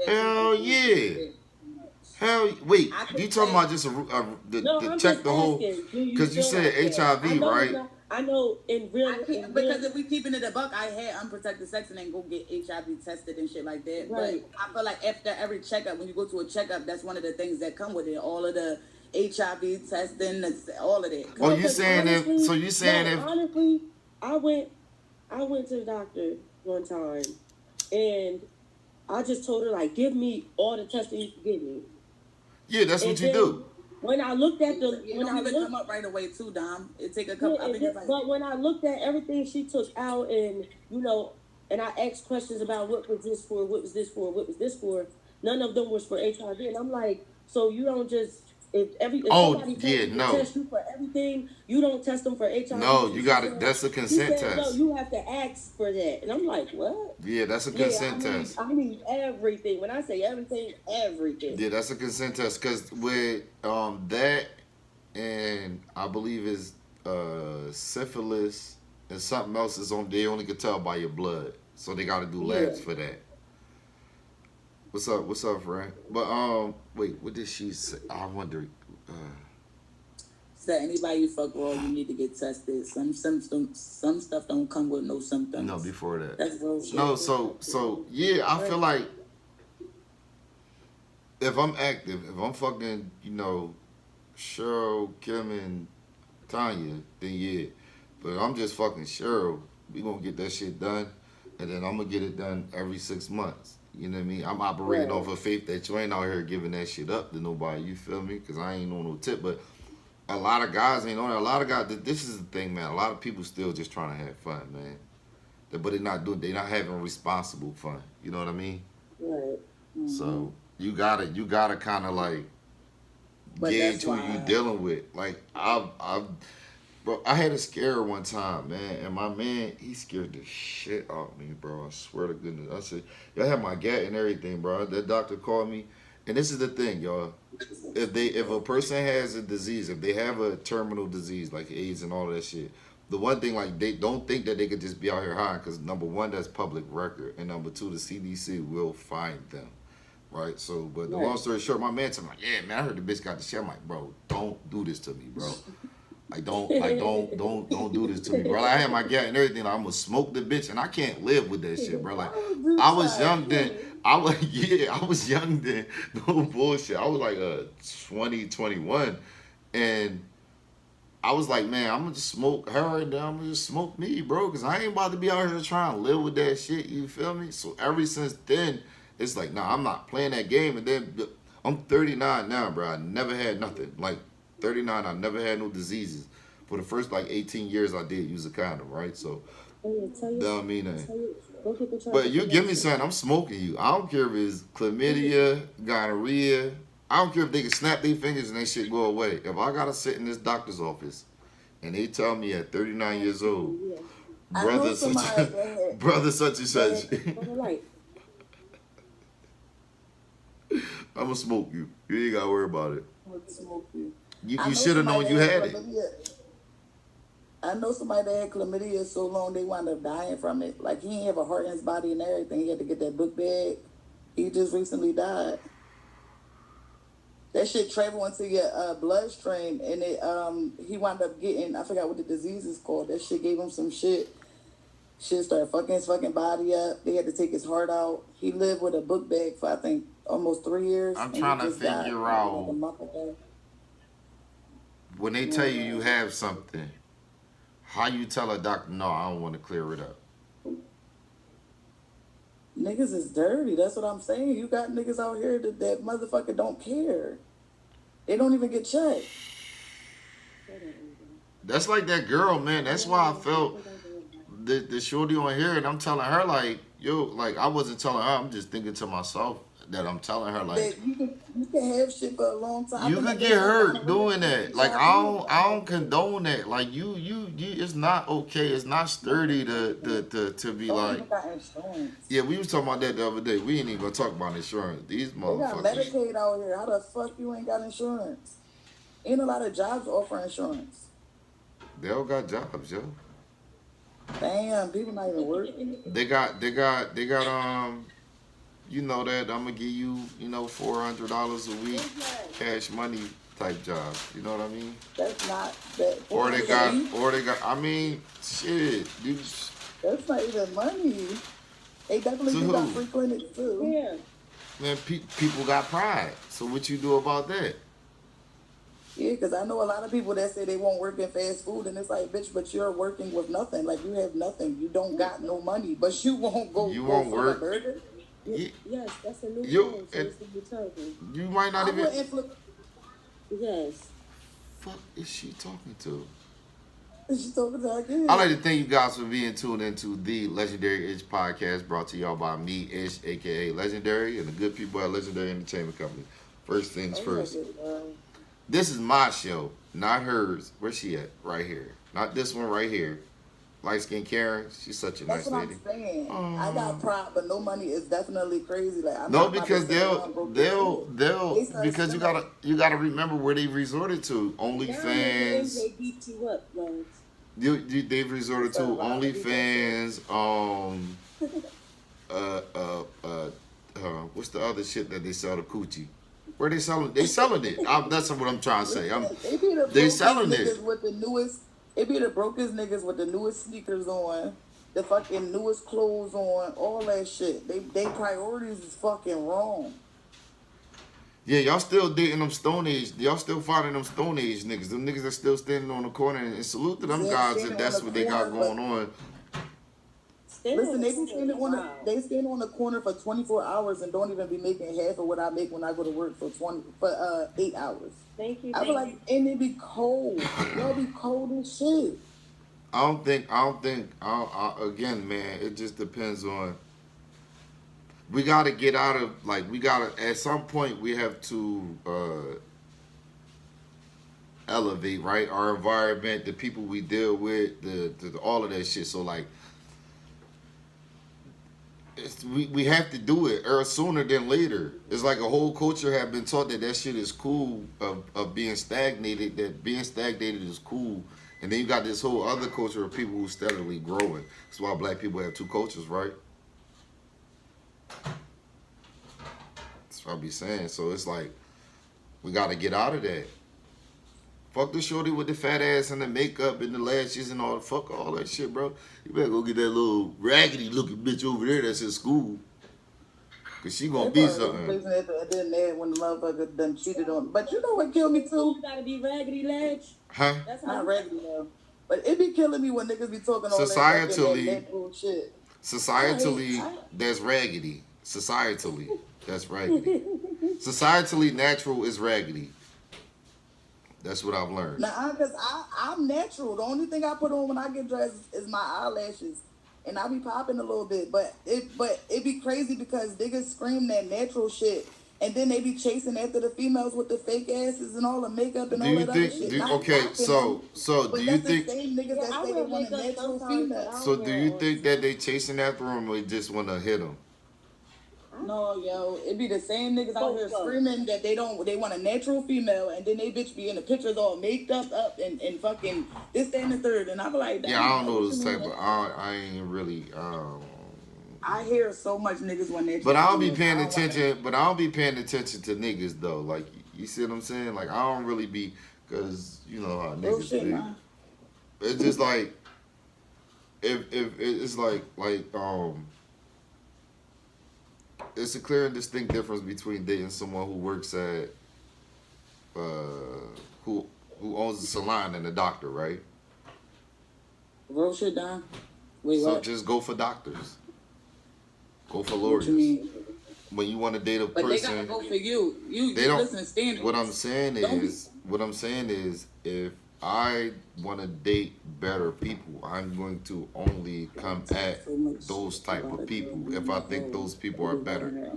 Hell yeah. Hell, wait. You talking about just No, to I'm check just the whole? asking. Do you Because you feel said like that? HIV, I know right? it's not. I know in real. Because if we keeping it a buck, I had unprotected sex and then go get HIV tested and shit like that. Right. But I feel like after every checkup, when you go to a checkup, that's one of the things that come with it. All of the HIV testing, all of that. Oh, you Because saying honestly, if? So you saying if? honestly, I went to the doctor one time, and I just told her like, give me all the testing you can give me. Yeah, that's And what you then do. when I looked at the It don't even come up right away too, Dom. It take a couple. I think it's like, but when I looked at everything she took out, and and I asked questions about what was this for, what was this for, what was this for, none of them was for HIV, and I'm like, so you don't just if somebody tells you to test you for everything, you don't test them for HIV. No, you got it. That's a consent test. No, you have to ask for that, and I'm like, what? Yeah, that's a consent test. I need everything. When I say everything, everything. Yeah, that's a consent test. Because with that, and I believe is syphilis and something else is on. They only can tell by your blood, so they got to do labs for that. What's up? What's up, friend? But wait, what did she say? I wonder. so anybody you fuck raw, you need to get tested. Some stuff don't come with no symptoms. No, before that. That's bullshit. No, so yeah, I feel like if I'm active, if I'm fucking, Cheryl, Kim, and Tanya, then yeah. But I'm just fucking Cheryl. We gonna get that shit done, and then I'm gonna get it done every 6 months. You know what I mean? I'm operating off of faith that you ain't out here giving that shit up to nobody. You feel me? Because I ain't on no tip. But a lot of guys ain't on it. A lot of guys. This is the thing, man. A lot of people still just trying to have fun, man. But they're not having responsible fun. You know what I mean? Right. Mm-hmm. So you gotta kind of like gauge who you dealing with. Like bro, I had a scare one time, man, and my man, he scared the shit out of me, bro. I swear to goodness. I said, I had my gat and everything, bro. That doctor called me, and this is the thing, y'all. If a person has a disease, if they have a terminal disease like AIDS and all of that shit, the one thing, like, they don't think that they could just be out here hiding, because number one, that's public record, and number two, the CDC will find them. Right, so, but the long story short, my man told me, like, yeah, man, I heard the bitch got the shit. I'm like, bro, don't do this to me, bro. Don't do this to me, bro. Like, I had my gat and everything. Like, I'm gonna smoke the bitch, and I can't live with that shit, bro. Like, I was young then. I was young then. No bullshit. I was like 20, 21, and I was like, man, I'm gonna just smoke her, and then I'm gonna just smoke me, bro, because I ain't about to be out here trying to live with that shit. You feel me? So ever since then, it's like, nah, I'm not playing that game. And then I'm 39 now, bro. I never had nothing. Like 39, I never had no diseases. For the first like 18 years, I did use a condom, right? So, I mean, but you give me something, I'm smoking you. I don't care if it's chlamydia, gonorrhea. I don't care if they can snap their fingers and that shit go away. If I gotta sit in this doctor's office and they tell me at 39 years old, brother such and such. I'ma smoke you. You ain't gotta worry about it. I'm gonna smoke you. You should have known you had it. I know somebody that had chlamydia so long they wound up dying from it. Like, he didn't have a heart in his body and everything. He had to get that book bag. He just recently died. That shit travel into your bloodstream, and he wound up getting, I forgot what the disease is called. That shit gave him some shit. Shit started fucking his fucking body up. They had to take his heart out. He lived with a book bag for, I think, almost 3 years. I'm trying to figure out a month ago. when they tell you you have something, how you tell a doctor, no, I don't want to clear it up. Niggas is dirty. That's what I'm saying. You got niggas out here that motherfucker don't care. They don't even get checked. That's like that girl, man. That's why I felt the shorty on here, and I'm telling her, like, yo, like, I wasn't telling her, I'm just thinking to myself that I'm telling her, like, that you can have shit for a long time. you could get hurt doing that. Like, I don't condone that. Like, you it's not okay. It's not sturdy to be like. Yeah, we was talking about that the other day. We ain't even gonna talk about insurance. These motherfuckers. They got Medicaid out here. How the fuck you ain't got insurance? Ain't a lot of jobs offer insurance. They all got jobs, yo. Damn, people not even working. They got you know that I'm gonna give you, $400 a week, cash money type job. You know what I mean? That's not that. Or they got. I mean, shit. That's not even money. They definitely do got free clinics too. Yeah. Man, people got pride. So what you do about that? Yeah, because I know a lot of people that say they won't work in fast food, and it's like, bitch, but you're working with nothing. Like, you have nothing. You don't got no money, but you won't go. You won't work. For a burger. Yes, that's a new term. So it's a new term. You might not even. Yes. Fuck is she talking to? She talking to again. I'd like to thank you guys for being tuned into the Legendary Ish podcast, brought to y'all by me, Ish, aka Legendary, and the good people at Legendary Entertainment Company. First things first. This is my show, not hers. Where's she at? Right here. Not this one right here. Light skinned Karen, she's such a nice lady. That's what I'm saying. I got pride, but no money is definitely crazy. Like, no, because they'll because you gotta remember where they resorted to. OnlyFans. They beat you up, man. They've resorted to OnlyFans. What's the other shit that they sell to coochie? Where they selling? They selling it. That's what I'm trying to say. They selling it. With the newest. It be the brokest niggas with the newest sneakers on, the fucking newest clothes on, all that shit. They priorities is fucking wrong. Yeah, y'all still dating them Stone Age. Y'all still finding them Stone Age niggas. Them niggas that still standing on the corner, and salute to them guys if that's what they got going on. Listen, they stand on the corner for 24 hours and don't even be making half of what I make when I go to work for 8 hours. Thank you. I be like, and it be cold. Y'all be cold as shit. I don't think. Again, man, it just depends on. We gotta get out of at some point we have to elevate, right? Our environment, the people we deal with, the all of that shit. So like. We have to do it sooner than later. It's like a whole culture have been taught that shit is cool of being stagnated, that being stagnated is cool. And then you got this whole other culture of people who steadily growing. That's why black people have two cultures, right? That's what I be saying. So it's like, we got to get out of that. Fuck the shorty with the fat ass and the makeup and the lashes and all the fuck all that shit, bro. You better go get that little raggedy looking bitch over there that's in school. Cause she gonna be something. When the motherfucker done cheated on. But you know what killed me too? You gotta be raggedy, ledge. Huh? That's not raggedy now. But it be killing me when niggas be talking all that bullshit. Societally, that's raggedy. Societally, that's raggedy. Societally, natural is raggedy. That's what I've learned. Nah, because I'm natural. The only thing I put on when I get dressed is my eyelashes. And I be popping a little bit. But it be crazy because niggas scream that natural shit. And then they be chasing after the females with the fake asses and all the makeup and all that other shit. So do you think... the same niggas that say they want a natural female. So do you think that they chasing after them or they just want to hit them? I No, yo, it be the same niggas out here screaming that they want a natural female, and then they bitch be in the pictures all made up and fucking this, that, and the third, and I be like, Yeah, I don't know this type, but I ain't really. I hear so much niggas when they. But I'll be paying attention. But I'll be paying attention to niggas though. Like you see what I'm saying? Like I don't really be, cause you know how niggas shit, be. man. It's just like if it's like it's a clear and distinct difference between dating someone who works at who owns a salon and a doctor, right? Real shit, Don. Wait, So what? just go for doctors. Go for What lawyers. you mean? When you want to date a But they person, gotta go for you. You they don't. listen, standards. What I'm saying is, if I want to date better people, I'm going to only come at those type of people if I think those people are better.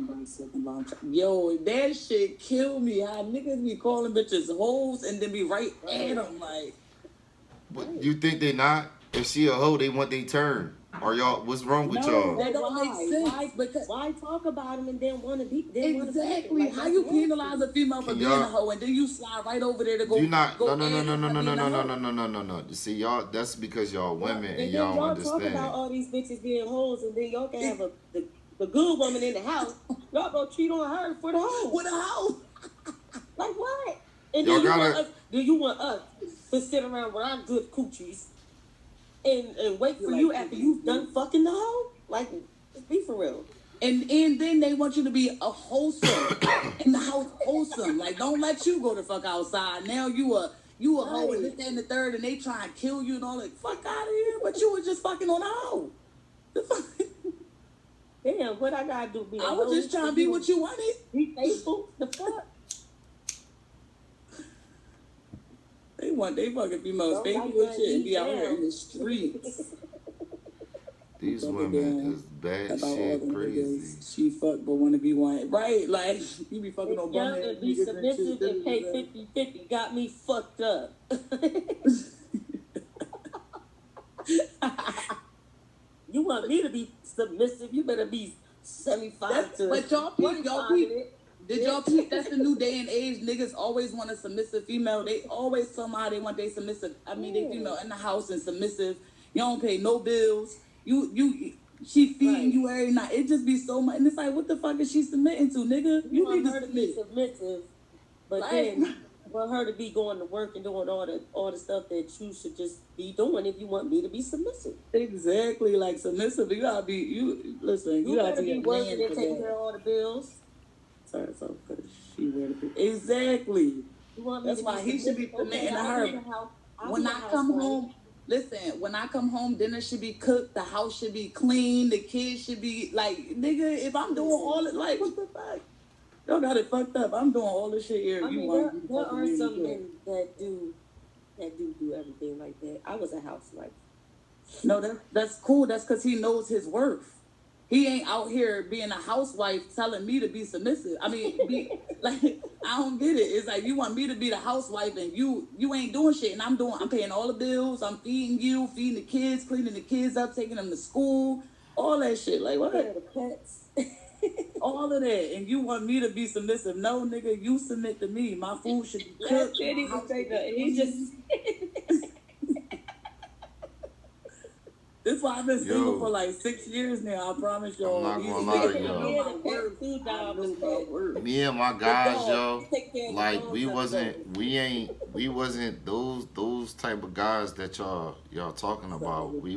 Yo, that shit kill me. How niggas be calling bitches hoes and then be right at them like. But you think they not? If she a hoe, they want their turn. Are y'all? What's wrong with y'all? That don't make sense. Because Why talk about them and then want to be? exactly. How you penalize a female for being a hoe and then you slide right over there to go? You not? go No. in See y'all. That's because y'all women and then y'all talk understand. about all these bitches being hoes, and then y'all can have the good woman in the house. Y'all go cheat on her for the hoe. with a hoe. Like what? And Y'all then gotta. you want us to sit around with our good coochies and wait for you after you've done fucking the hoe? Like, just be for real. And then they want you to be a wholesome in the house, wholesome. Like, don't let you go the fuck outside. Now you a hoe and this, that, and the third, and they try and kill you and all that. Fuck out of here. But you was just fucking on a hoe. The fuck? Damn, what I gotta do? Be I was just trying to be what you wanted. Be faithful. The fuck? They want they fucking females faithful and shit and be out here in the streets. These women is bad shit crazy. She fuck but wanna be one. Right, like you be fucking on Young bum and be submissive and pay 50-50 got me fucked up. You want me to be submissive? You better be 75 to. But y'all peep. Did y'all peep? That's the new day and age. Niggas always want a submissive female. They always somehow they want they submissive. I mean, they female in the house and submissive. You don't pay no bills. She feeding you every night. It just be so much. And it's like, what the fuck is she submitting to, nigga? You need want her to be submissive, but like, then want her to be going to work and doing all the stuff that you should just be doing if you want me to be submissive. Exactly, like submissive. You gotta be. You listen. You gotta be working and taking care of all the bills. Sorry, so she wear the exactly. That's why he should be submitting to her. When I come home. Listen, when I come home, dinner should be cooked, the house should be clean, the kids should be like, nigga, if I'm doing all it, like, what the fuck? Y'all got it fucked up. I'm doing all this shit here. I mean, there are some men that do everything like that. I was a housewife. No, that's cool. That's because he knows his worth. He ain't out here being a housewife telling me to be submissive. I mean, like, I don't get it. It's like you want me to be the housewife and you ain't doing shit, and I'm paying all the bills. I'm feeding you, feeding the kids, cleaning the kids up, taking them to school, all that shit. Like what? The pets. All of that, and you want me to be submissive? No, nigga, you submit to me. My food should be cooked. He just. This is why I've been single for like 6 years now. I promise y'all. I'm not gonna lie to y'all. Me and my guys, yo, like we wasn't those type of guys that y'all talking about. They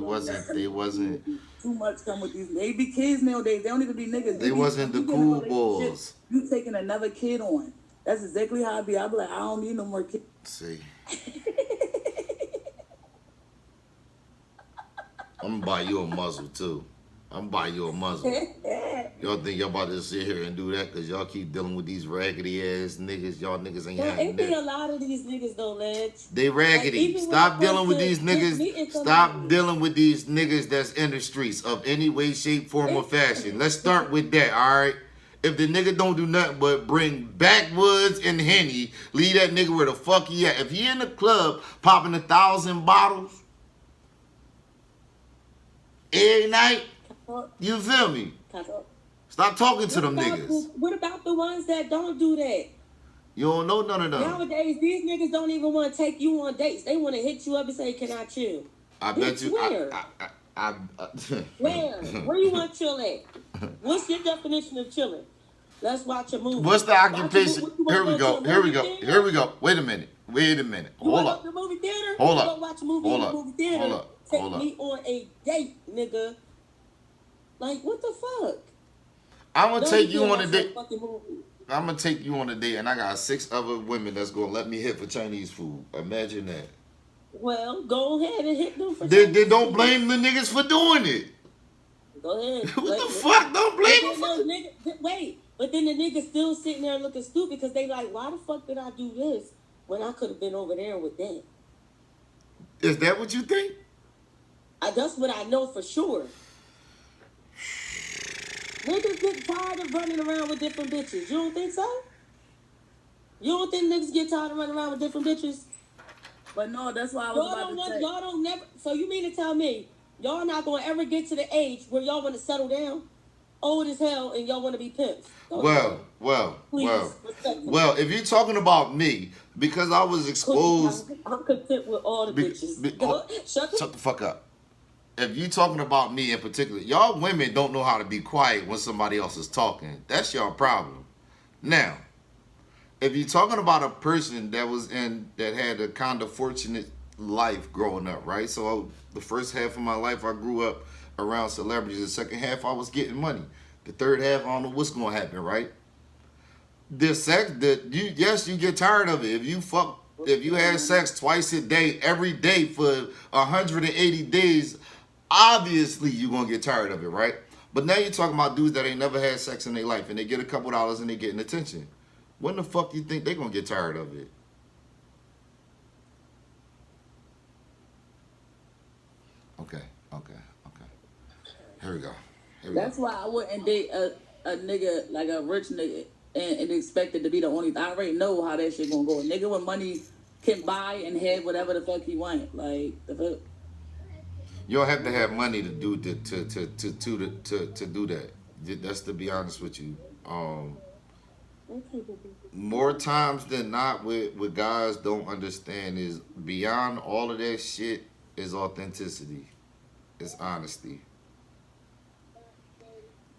wasn't. Too much come with these. They be kids nowadays. They don't even be niggas. They wasn't the cool boys. You taking another kid on. That's exactly how I be. I be like, I don't need no more kids. See. I'm gonna buy you a muzzle too. I'm gonna buy you a muzzle. Y'all think y'all about to sit here and do that because y'all keep dealing with these raggedy ass niggas. Y'all niggas ain't having that. Ain't a lot of these niggas though, Ledge. They raggedy. Like, Stop dealing with these niggas. Stop dealing with these niggas that's in the streets of any way, shape, form, or fashion. Let's start with that, all right? If the nigga don't do nothing but bring backwoods and Henny, leave that nigga where the fuck he at. If he in the club popping 1,000 bottles every night, you feel me? Stop talking to them niggas. What about the ones that don't do that? You don't know none of them. Nowadays, these niggas don't even want to take you on dates. They want to hit you up and say, "Can I chill?" I bet you. Where? Where? Where you want to chill at? What's your definition of chilling? Let's watch a movie. What's the occupation? Here we go. Wait a minute. Hold up. The movie theater? Hold up. Go watch a movie in the movie theater. Hold up. Take me on a date, nigga. Like, what the fuck? I'm gonna take you on a date. Movie. I'm gonna take you on a date, and I got 6 other women that's gonna let me hit for Chinese food. Imagine that. Well, go ahead and hit them for They don't blame the niggas for doing it. Go ahead. What the fuck? Don't blame them. Wait, but then the niggas still sitting there looking stupid because they like, why the fuck did I do this when I could have been over there with them? Is that what you think? That's what I know for sure. Niggas get tired of running around with different bitches. You don't think so? You don't think niggas get tired of running around with different bitches? But no, that's why I was about to say. Y'all don't never. So you mean to tell me y'all not gonna ever get to the age where y'all want to settle down, old as hell, and y'all want to be pimps? Well. If you're talking about me, because I was exposed. I'm content with all the bitches. Shut the fuck up. If you're talking about me in particular, y'all women don't know how to be quiet when somebody else is talking. That's your problem. Now, if you're talking about a person that had a kind of fortunate life growing up, right? So the first half of my life, I grew up around celebrities. The second half, I was getting money. The third half, I don't know what's gonna happen, right? Yes, you get tired of it. If you had sex twice a day, every day for 180 days, obviously you're gonna get tired of it, right? But now you're talking about dudes that ain't never had sex in their life and they get a couple dollars and they getting attention. When the fuck you think they gonna get tired of it? Okay. Here we go. That's why I wouldn't date a nigga, like a rich nigga, and expect it to be the only. I already know how that shit gonna go. A nigga with money can buy and have whatever the fuck he want. Like the fuck. You don't have to have money to do to do that. That's to be honest with you. More times than not, what guys don't understand is beyond all of that shit is authenticity. It's honesty.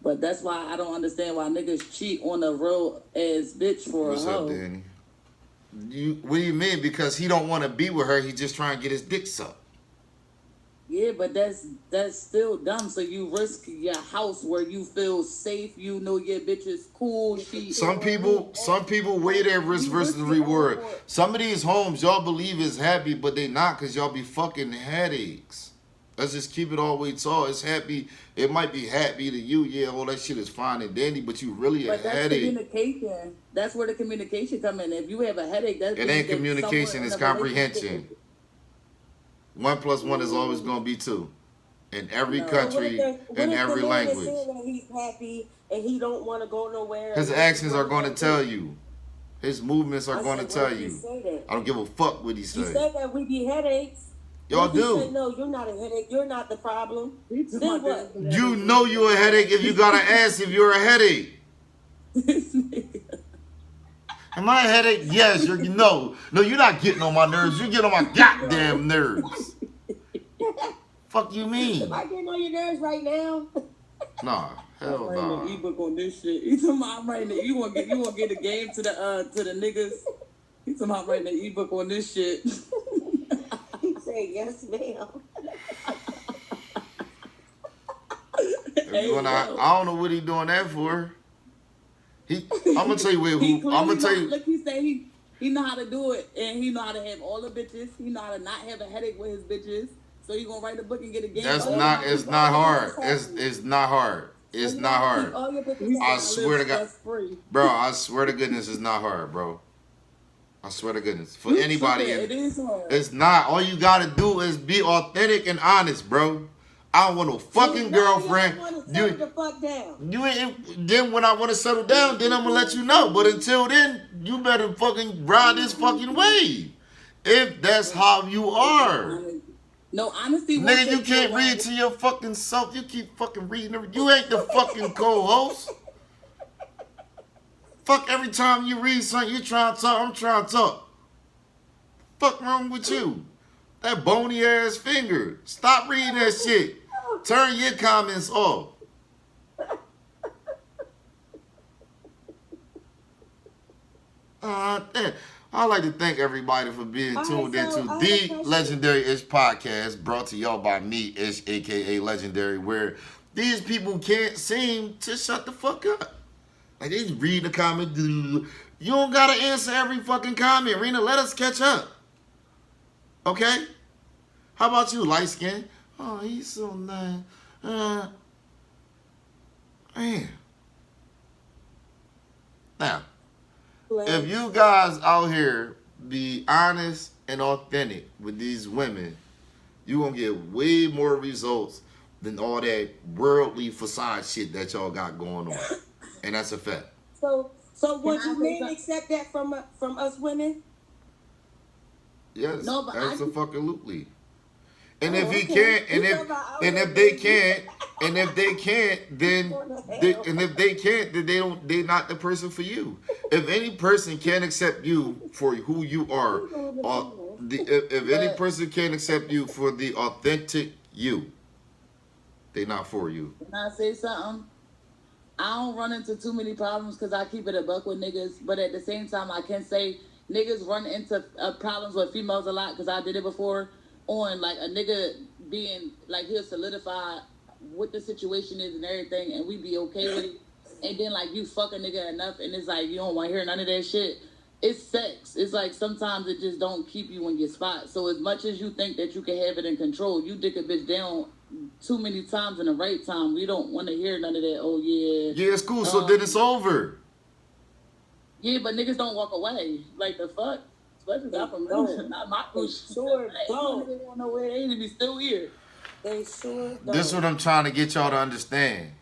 But that's why I don't understand why niggas cheat on a real ass bitch for What's a hoe. up, Danny? What do you mean? Because he don't want to be with her. He just trying to get his dick sucked. Yeah, but that's still dumb. So you risk your house where you feel safe. You know your bitch is cool. Some people weigh their risk versus reward. Some of these homes y'all believe is happy, but they not because y'all be fucking headaches. Let's just keep it all the way tall. It's happy. It might be happy to you. Yeah, all that shit is fine and dandy, but you really a headache. Communication. That's where the communication come in. If you have a headache, that's it ain't communication. It's comprehension. 1 + 1 is always gonna be 2, in every country, in every language. That he's happy and he don't want to go nowhere. His actions are going to tell you. His movements are going to tell you. I don't give a fuck what he said. You said that we be headaches. Y'all do. Say, no, you're not a headache. You're not the problem. Then what? You know you're a headache if you gotta ask if you're a headache. Am I a headache? Yes. No, you're not getting on my nerves. You get on my goddamn nerves. Fuck you mean? Am I getting on your nerves right now? Nah, hell no. Nah. Ebook on this shit. He talking about I'm writing you want to get a game to the niggas. He talking about I'm writing an ebook on this shit. He said yes, ma'am. I don't know what he doing that for. I'm gonna tell you who. I'm gonna tell you. Look, he said he know how to do it, and he know how to have all the bitches. He know how to not have a headache with his bitches. So you gonna write a book and get a game? It's not hard. It's not hard. It's not hard. I swear to God, bro. I swear to goodness, it's not hard, bro. I swear to goodness, for anybody, it is hard. It's not. All you gotta do is be authentic and honest, bro. I don't want no fucking girlfriend. Then when I want to settle down, then I'm gonna let you know. But until then, you better fucking ride this fucking wave. If that's how you are. No, honestly, nigga, you can't read to your fucking self. You keep fucking reading. You ain't the fucking co-host. Fuck, every time you read something, you trying to talk, I'm trying to talk. Fuck wrong with you? That bony ass finger. Stop reading that shit. Turn your comments off. Damn. I'd like to thank everybody for being tuned into the Legendary Ish podcast, brought to y'all by me, Ish, aka Legendary, where these people can't seem to shut the fuck up. Like, they just read the comment. You don't gotta answer every fucking comment, Rena. Let us catch up. Okay? How about you, light skin? Oh, he's so nice. Man. Now, if you guys out here be honest and authentic with these women, you gonna get way more results than all that worldly facade shit that y'all got going on. And that's a fact. So would you men accept that from us women? Yes, No, but absolutely. And if he okay. can't, and if they can't, then they're not the person for you. If any person can't accept you for who you are, if any person can't accept you for the authentic you, they're not for you. Can I say something? I don't run into too many problems because I keep it a buck with niggas. But at the same time, I can say niggas run into problems with females a lot because I did it before. On like a nigga being like, he'll solidify what the situation is and everything, and we be okay with it. And then like you fuck a nigga enough, and it's like you don't want to hear none of that shit. It's sex. It's like sometimes it just don't keep you in your spot. So as much as you think that you can have it in control, you dick a bitch down too many times in the right time. We don't want to hear none of that. Oh yeah. Yeah, it's cool. So then it's over. Yeah, but niggas don't walk away. Like the fuck. Especially not from not my push. Sure don't. They don't know where they need to be still here. They sure don't. This is what I'm trying to get y'all to understand.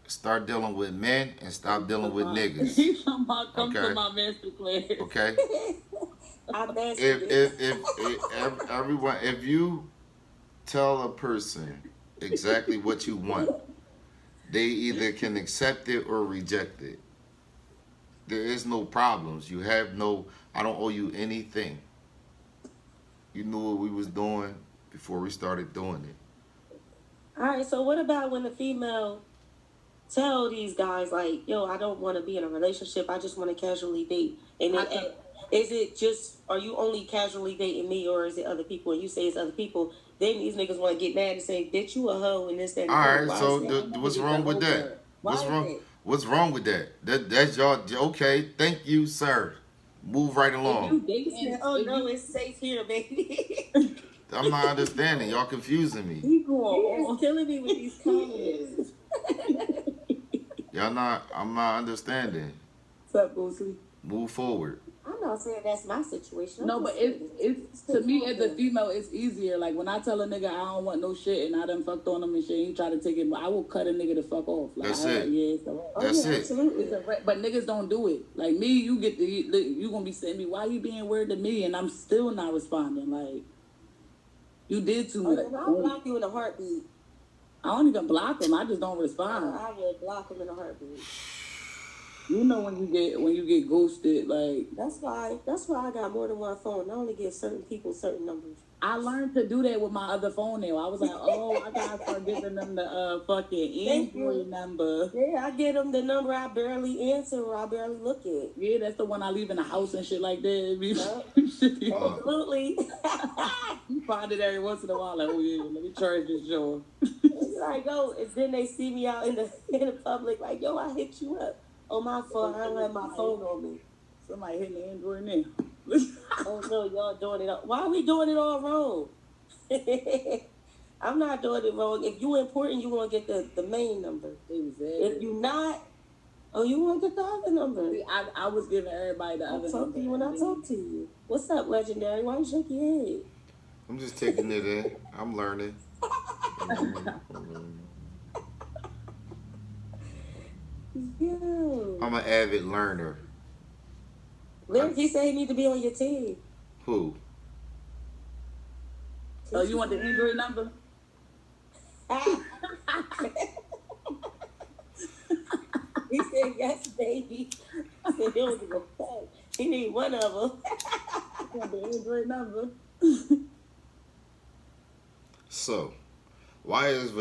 Start dealing with men and stop dealing with niggas. He's talking about come to my master class. Okay. if everyone, if you tell a person exactly what you want, they either can accept it or reject it. There is no problems. You have no. I don't owe you anything. You knew what we was doing before we started doing it. All right, so what about when the female tell these guys, like, yo, I don't want to be in a relationship. I just want to casually date. And is it just, are you only casually dating me or is it other people? And you say it's other people. Then these niggas want to get mad and say, bitch, you a hoe and this, that, and all right, so what's wrong with that? What's wrong with that? That's y'all. Okay, thank you, sir. Move right along. No, it's safe here, baby. I'm not understanding. Y'all confusing me. He's killing me with these comments. I'm not understanding. What's up, Boosie? Move forward. I'm not saying that's my situation. No, but it's to me as a female, it's easier. Like when I tell a nigga I don't want no shit and I done fucked on him and shit, he try to take it, I will cut a nigga the fuck off. Like, that's it. Yeah, that's it. Absolutely. But niggas don't do it. Like me, you gonna be saying me, why you being weird to me, and I'm still not responding. Like you did too much. I'll block you in a heartbeat. I don't even block him. I just don't respond. I will block him in a heartbeat. You know when you get ghosted, like that's why I got more than one phone. I only give certain people certain numbers. I learned to do that with my other phone now. I was like, oh, I gotta start giving them the fucking Android number. Yeah, I give them the number I barely answer or I barely look at. Yeah, that's the one I leave in the house and shit like that. Yep. Absolutely. You find it every once in a while, like, oh yeah, let me charge this joint. Like, oh, and then they see me out in the public, like, yo, I hit you up. On my phone, I don't have my phone on me. Somebody hitting the Android now. Oh no, y'all doing it all. Why are we doing it all wrong? I'm not doing it wrong. If you important, you want to get the main number. Exactly. If you not, you want to get the other number. See, I was giving everybody the other number. I talk to you when I talk to you. What's up, Legendary? Why you shake your head? I'm just taking it in. I'm learning. Yo. I'm an avid learner. Lyric, he said he need to be on your team. Who? Oh, you want the Android number? He said, yes, baby. He said, he don't give a fuck. He need one of them. Got the Android number. So, why is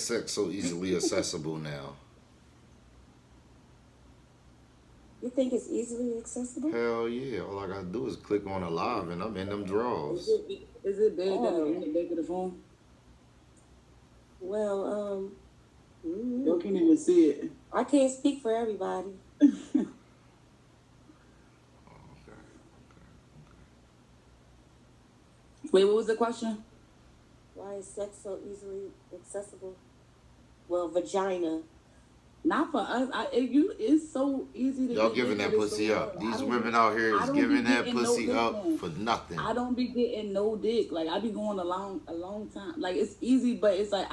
sex so easily accessible now? You think it's easily accessible? Hell yeah. All I gotta do is click on a live and I'm in them draws. Is it big in the back of the phone? Well, You can't even see it. I can't speak for everybody. Wait, what was the question? Why is sex so easily accessible? Well, vagina. Not for us. It's so easy to Y'all get giving dick, that but it's pussy so up. hard. These women out here I is don't be giving that getting no pussy dick, up man. for nothing. I don't be getting no dick. Like, I be going a long time. Like, it's easy, but it's like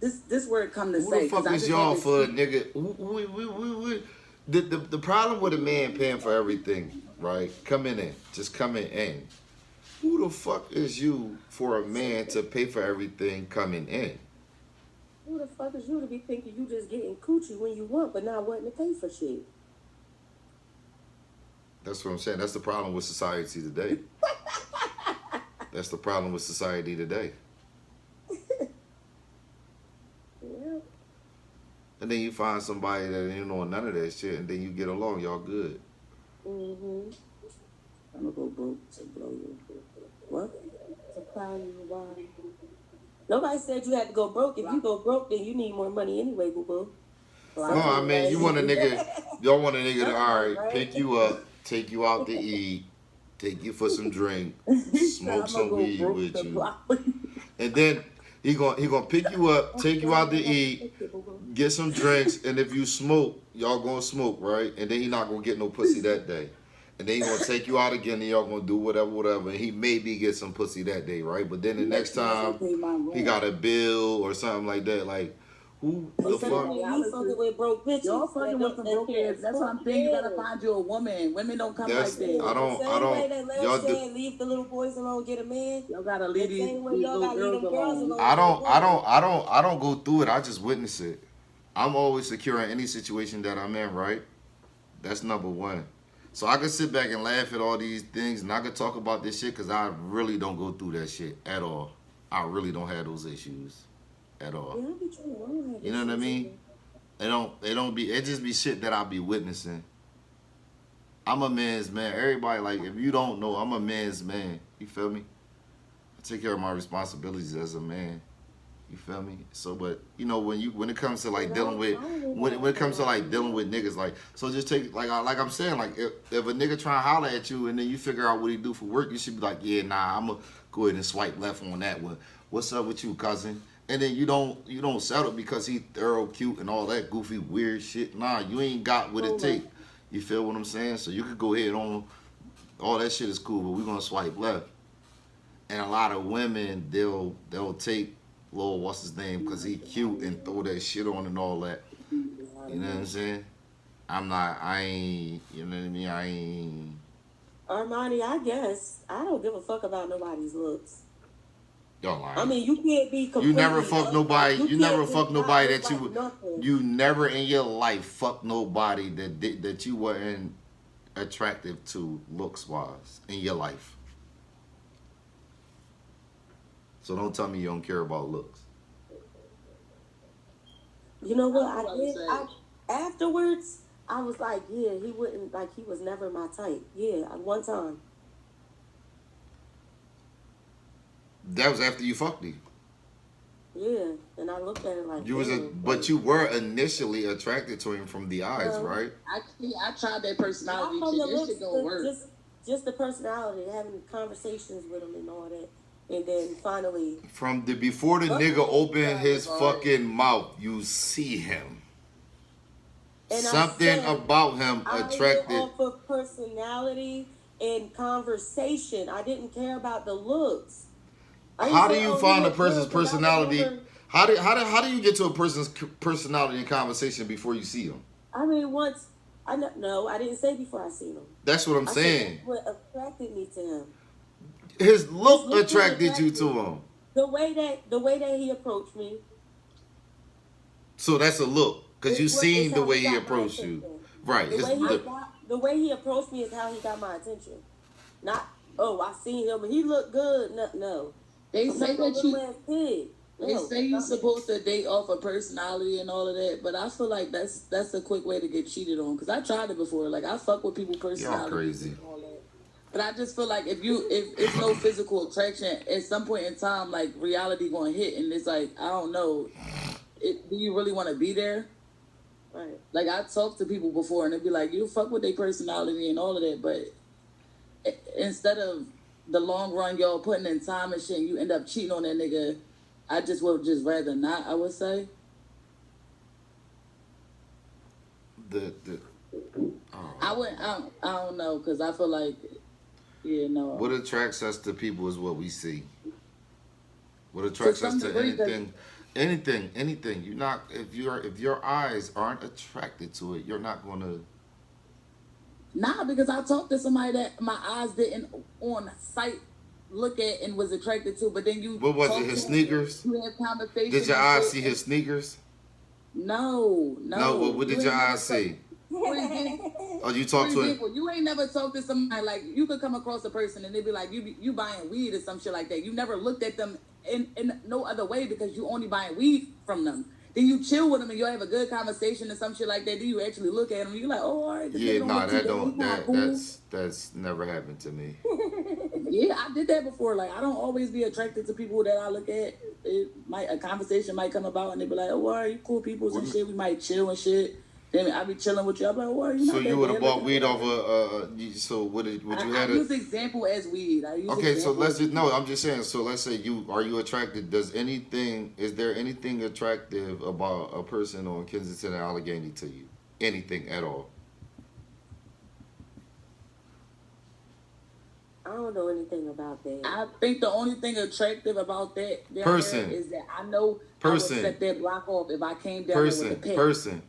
this word come to Who say. the fuck 'cause I is just y'all had to for a speak. nigga? The problem with a man paying for everything, right? Just coming in. Who the fuck is you for a man to pay for everything coming in? Who the fuck is you to be thinking you just getting coochie when you want, but not wanting to pay for shit? That's what I'm saying. That's the problem with society today. That's the problem with society today. Yeah. And then you find somebody that ain't know none of that shit, and then you get along, y'all good. Mm-hmm. I'm gonna go broke to blow you. What? To clown you why? Nobody said you had to go broke. If you go broke, then you need more money anyway, boo boo. No, I mean, you want a nigga, y'all want a nigga to, all right, pick you up, take you out to eat, take you for some drink, smoke some weed with you. And then he gonna pick you up, take you out to eat, get some drinks, and if you smoke, y'all gonna smoke, right? And then he not gonna get no pussy that day. And then he gonna take you out again, and y'all gonna do whatever, and he maybe get some pussy that day, right? But then the next time, he got a bill or something like that. Like, who the fuck? You fucking with broke bitches. Y'all fucking with some broke ass. That's what I'm saying. You gotta find you a woman. Women don't come like that. I don't. Y'all do. Leave the little boys alone, get a man. Y'all gotta leave these little girls alone. I don't go through it. I just witness it. I'm always secure in any situation that I'm in, right? That's number one. So I can sit back and laugh at all these things, and I can talk about this shit because I really don't go through that shit at all. I really don't have those issues at all. You know what I mean? It just be shit that I be witnessing. I'm a man's man. Everybody, like, if you don't know, I'm a man's man. You feel me? I take care of my responsibilities as a man. You feel me? So, but you know, when it comes to like dealing with when it comes to like dealing with niggas, like, so just take like I'm saying, like, if a nigga try to holler at you and then you figure out what he do for work, you should be like, yeah, nah, I'm gonna go ahead and swipe left on that one. What's up with you, cousin? And then you don't settle because he thorough, cute, and all that goofy, weird shit. Nah, you ain't got what it take. You feel what I'm saying? So you could go ahead on all that shit is cool, but we're gonna swipe left. And a lot of women, they'll take Lil what's his name because he cute and throw that shit on and all that. You know what I'm saying? I ain't, you know what I mean? I ain't. Armani, I guess. I don't give a fuck about nobody's looks. Y'all lying. I mean, you can't be completely. You never fuck nobody. You never fuck nobody that like you. nothing. You never in your life fuck nobody that you weren't attractive to looks wise in your life. So don't tell me you don't care about looks. You know what I did? Afterwards, I was like, yeah, he wouldn't, like, he was never my type. Yeah, one time. That was after you fucked him. Yeah, and I looked at it like but you were initially attracted to him from the eyes, right? I tried that personality shit. That shit don't work. Just the personality, having conversations with him and all that. And then finally, before the nigga opened his fucking mouth, you see him. And something about him attracted. I went off of personality and conversation. I didn't care about the looks. How do you find a person's personality? How do you get to a person's personality and conversation before you see him? I mean, once I didn't say before I seen him. That's what I'm saying. What attracted me to him. His look attracted you to him. The way that he approached me. So that's a look, because you seen It's the how way he got my approached you. attention. Right. The way he approached me is how he got my attention. Not, oh, I seen him and he looked good. No, no. They say that you. Kid. They No, say you're supposed to date off of personality and all of that, but I feel like that's a quick way to get cheated on. Cause I tried it before. Like I fuck with people's personality. Y'all crazy. And all that. But I just feel like if it's no physical attraction, at some point in time, like reality going to hit, and it's like I don't know, do you really want to be there? Right. Like I talked to people before, and they'd be like, "You fuck with their personality and all of that," but instead of the long run, y'all putting in time and shit, and you end up cheating on that nigga. I just would just rather not. I would say. I wouldn't. I don't know, because I feel like, yeah, no. What attracts us to people is what we see. What attracts us to anything. You're not, if your eyes aren't attracted to it, you're not gonna. Nah, because I talked to somebody that my eyes didn't on sight look at and was attracted to, but then you. What was it? His sneakers? You have conversations. Did your eyes see his sneakers? No. No, but what did your eyes see? Oh, you talked to him. You ain't never talked to somebody, like you could come across a person and they'd be like, you buying weed or some shit like that. You never looked at them in no other way because you only buying weed from them. Then you chill with them and you'll have a good conversation or some shit like that. Then you actually look at them and you're like, oh, all right. Yeah, that's never happened to me. Yeah, I did that before. Like I don't always be attracted to people that I look at. A conversation might come about and they be like, oh, all right, you cool people and shit. We might chill and shit. Then I be chilling with you. I'm like, well, you know. So you would have bought weed off so would you had I use example as weed. Okay, so let's just I'm just saying. So let's say are you attracted? Is there anything attractive about a person on Kensington and Allegheny to you? Anything at all? I don't know anything about that. I think the only thing attractive about that person is that I know I would set that block off if I came down there with a pet. Person.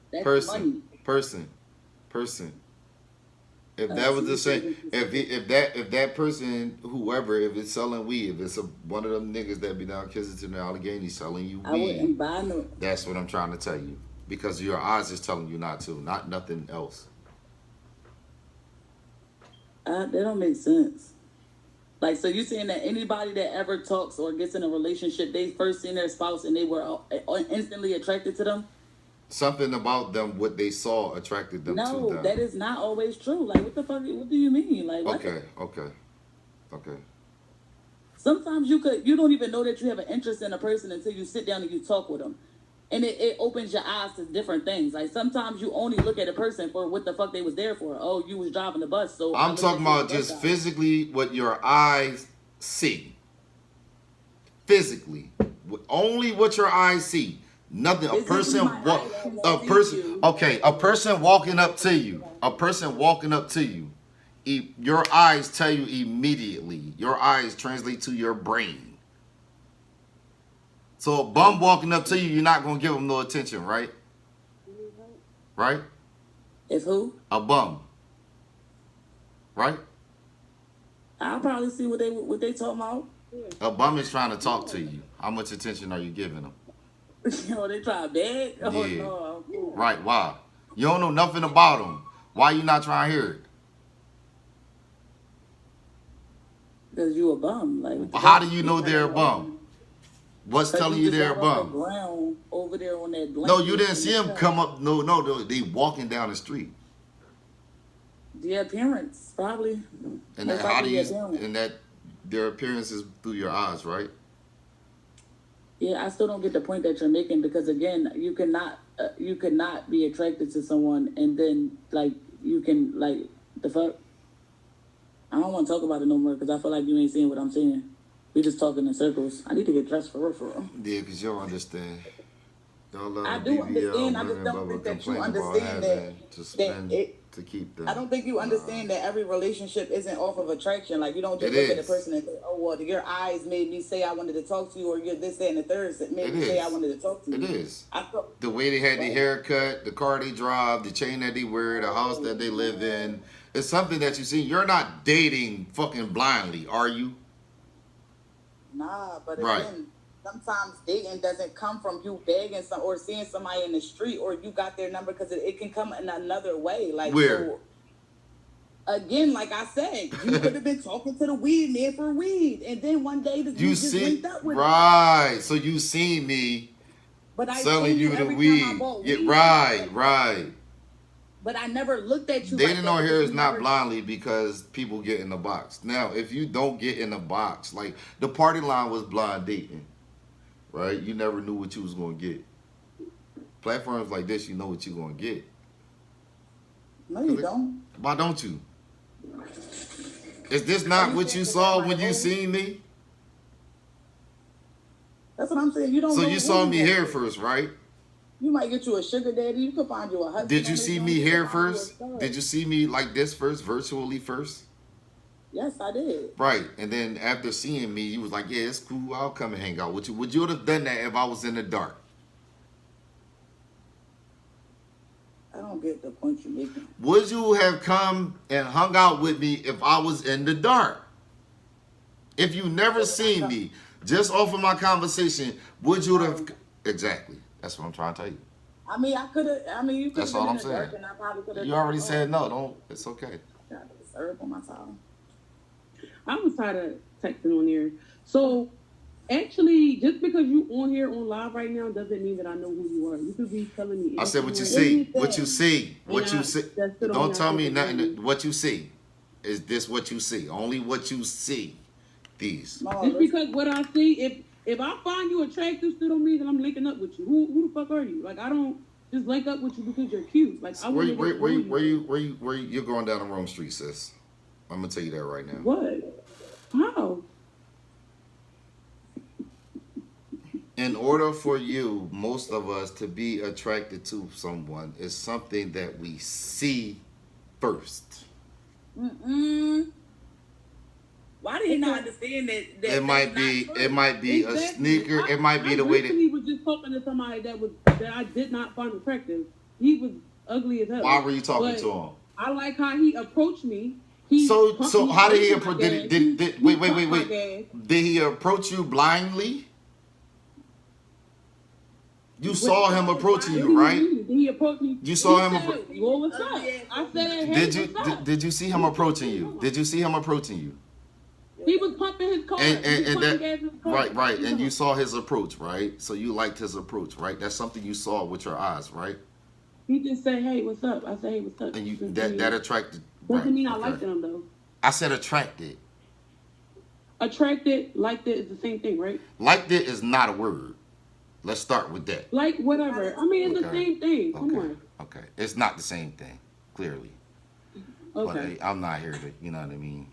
If that was the same, if that person, whoever, if it's selling weed, if it's one of them niggas that be down Kensington and Allegheny selling you weed, I wouldn't buy no. That's what I'm trying to tell you, because your eyes is telling you not to, not nothing else. That don't make sense. Like, so you saying that anybody that ever talks or gets in a relationship, they first seen their spouse and they were instantly attracted to them? Something about them, what they saw, attracted them to them. No, that is not always true. Like, what the fuck? What do you mean? Like, what? Okay. Sometimes you don't even know that you have an interest in a person until you sit down and you talk with them. And it opens your eyes to different things. Like, sometimes you only look at a person for what the fuck they was there for. Oh, you was driving the bus, so... I'm talking about just physically what your eyes see. Physically. Only what your eyes see. Nothing. A person walking up to you. A person walking up to you. Your eyes tell you immediately. Your eyes translate to your brain. So a bum walking up to you, you're not gonna give him no attention, right? Right? If who? A bum. Right? I'll probably see what they talking about. A bum is trying to talk to you. How much attention are you giving them? Oh, they try to beg? Oh, yeah. No. Right, why? You don't know nothing about them. Why you not trying to hear it? Because you a bum. Like, how do you know they're a bum? What's telling you they're a bum? Ground over there on that blanket. No, you didn't see them come up. No, they walking down the street. The appearance, probably. And that, how do you? And that their appearance is through your eyes, right? Yeah, I still don't get the point that you're making, because again, you cannot be attracted to someone and then the fuck. I don't want to talk about it no more because I feel like you ain't seeing what I'm saying. We just talking in circles. I need to get dressed for real. Yeah, because you don't understand. Y'all love I do understand. I just don't think that you understand to keep them. I don't think you understand that every relationship isn't off of attraction. Like, you don't just look at a person and say, oh, well, your eyes made me say I wanted to talk to you, or you're this, that, and the third made me say I wanted to talk to you. It is. The way they had their haircut, the car they drive, the chain that they wear, the house that they live in. It's something that you see. You're not dating fucking blindly, are you? Nah, but right. Again, sometimes dating doesn't come from you begging some or seeing somebody in the street or you got their number, because it can come in another way. Like, Where? so, again, like I said, you could have been talking to the weed man for weed, and then one day you just linked up with him. Right. So you seen me But I selling seen you the every time weed. I bought Yeah, weed. right, right. But I never looked at you. Dating like on that, here because is you not never- blindly because people get in the box. Now, if you don't get in the box, like the party line was blind dating, right? You never knew what you was gonna get. Platforms like this, you know what you're gonna get. No, you don't. Why don't you? Is this not what you saw when you seen me? That's what I'm saying. You don't. So know you saw who me you here are. first, right? You might get you a sugar daddy. You could find you a husband. Did you on see this me one. here could find you a first? stud. Did you see me like this first, virtually first? Yes, I did. Right. And then after seeing me, you was like, yeah, it's cool. I'll come and hang out with you. Would you have done that if I was in the dark? I don't get the point you're making. Would you have come and hung out with me if I was in the dark? If you never seen me, just off of my conversation, would you have... Exactly. That's what I'm trying to tell you. I mean, I could have. I mean, you could That's have all been I'm in the dark, saying. and I probably could have. You already said no. Don't. It's okay. Got this herb on my towel. I was tired of texting on there. So actually, just because you on here on live right now doesn't mean that I know who you are. You could be telling me. I said what you anything. see. What you see. What you see. That's still Don't on tell your me social nothing. media. What you see. Is this what you see? Only what you see. These. No, Just because what I see, if I find you attractive, still don't mean that I'm linking up with you. Who the fuck are you? Like, I don't just link up with you because you're cute. Like, I Where wouldn't you're going down the wrong street, sis. I'm gonna tell you that right now. What? How? In order for you, most of us, to be attracted to someone is something that we see first. Why do you not understand that? It might be a Exactly. sneaker. It might be the way that. I recently was just talking to somebody that I did not find attractive. He was ugly as hell. Why were you talking But to him? I like how he approached me. So how did he approach? Wait. Wait. Did he approach you blindly? You saw him approaching you, right? Did he approach me? You saw him Well, what's up? I said, hey, what's up? Did you see him approaching you? Did you see him approaching you? He was pumping his car. And He was pumping that gas in his car. right, and you saw his approach, right? So you liked his approach, right? That's something you saw with your eyes, right? He just said, hey, what's up? I said, hey, what's up? And you that attracted. Doesn't right, mean I okay. liked him, though. I said attracted. Attracted, liked it is the same thing, right? Liked it is not a word. Let's start with that. Like, whatever. I mean, it's the Okay. same thing. Come Okay. on. Okay. It's not the same thing, clearly. But Okay. hey, I'm not here to, you know what I mean?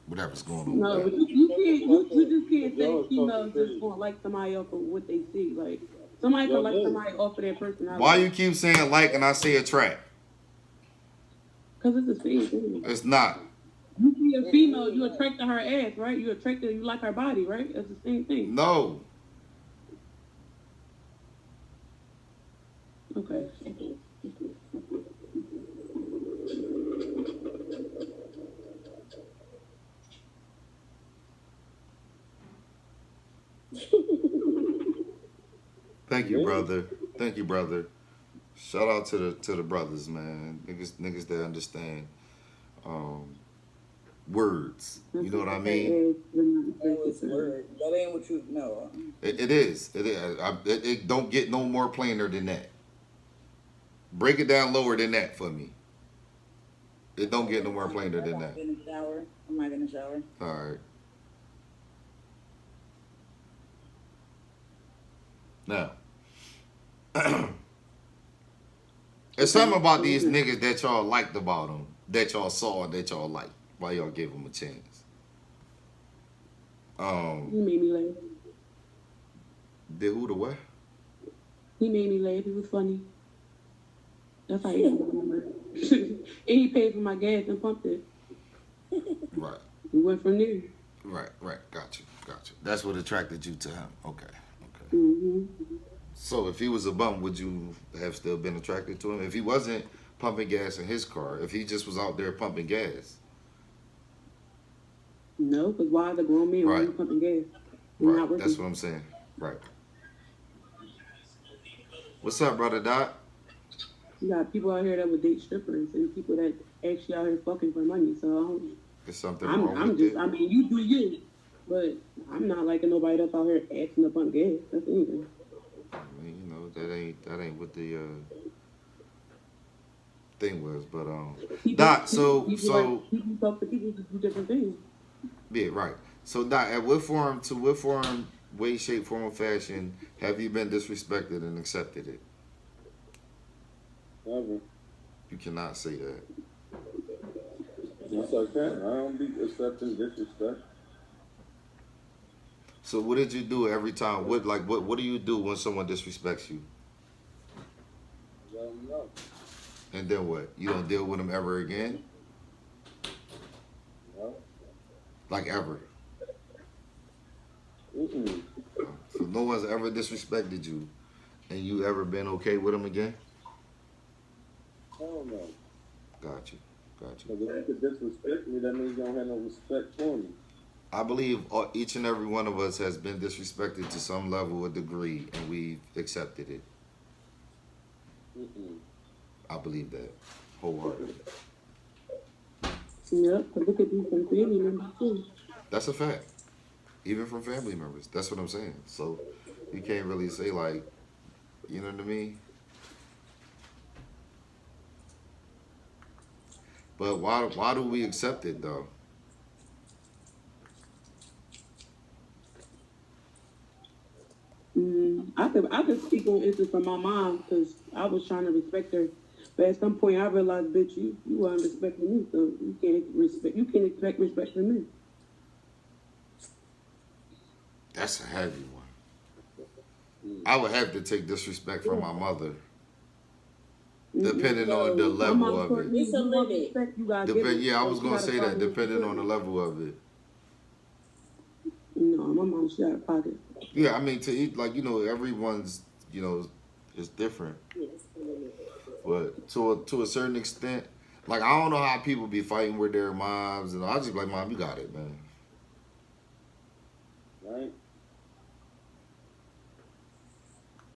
Whatever's going on. No, with but that. you just can't say females just gonna like somebody off of what they see. Like, somebody can like somebody off of their personality. Why you keep saying like and I say attract? Because it's the same thing. It's not. You see a female, you attract to her ass, right? You like her body, right? It's the same thing. No. Okay. Thank you, brother. Thank you, brother. Shout out to the brothers, man. Niggas that understand words. You know what I mean? That ain't what you know. It is. It is. It don't get no more plainer than that. Break it down lower than that for me. It don't get no more plainer than that. In the shower. I'm not in the shower. All right. Now, there's something about these niggas that y'all liked about them, that y'all saw, that y'all liked. Why y'all gave them a chance? He made me laugh. Did who the what? He made me laugh. It was funny. That's how he got my number. And he paid for my gas and pumped it. Right. We went from there. Right. Got you. That's what attracted you to him. Okay. Mm-hmm. So if he was a bum, would you have still been attracted to him? If he wasn't pumping gas in his car, if he just was out there pumping gas? No, because why is a grown man Right. when you pumping gas? You're Right. not working. That's what I'm saying. Right. What's up, brother Dot? You got people out here that would date strippers and people that actually out here fucking for money. So There's something I'm wrong with just it. I mean you do you, but I'm not liking nobody that's out here acting up on gas. That's anything. I mean, you know, that ain't what the thing was, but Dot. People talk to people to do different things. Yeah, right. So Dot, at what form, way, shape, form, or fashion have you been disrespected and accepted it? Never. You cannot say that. Yes, I can. I don't be accepting disrespect. So what did you do every time? What do you do when someone disrespects you? Let them know. And then what? You don't deal with them ever again? No. Like ever? Mm-mm. So no one's ever disrespected you, and you ever been okay with them again? Hell no. Got you. Because if you could disrespect me, that means you don't have no respect for me. I believe each and every one of us has been disrespected to some level or degree, and we've accepted it. Mm-mm. I believe that wholeheartedly. Yep, but look at these from family members too. That's a fact. Even from family members. That's what I'm saying. So you can't really say like, you know what I mean? But why do we accept it though? I could speak on instance from my mom because I was trying to respect her, but at some point I realized, bitch, you weren't respecting me, so you can't expect respect from me. That's a heavy one. I would have to take disrespect from my mother, depending on the My level mom of taught it. me, It's a you want limit. respect, you gotta give it. Yeah, I So was she gonna gotta say follow that, me. depending on the level of it. No, my mom, she out of pocket. Yeah, I mean, to eat, like, everyone's, is different. Yes, it's a limit. But to a certain extent, like, I don't know how people be fighting with their moms, and I just be like, Mom, you got it, man.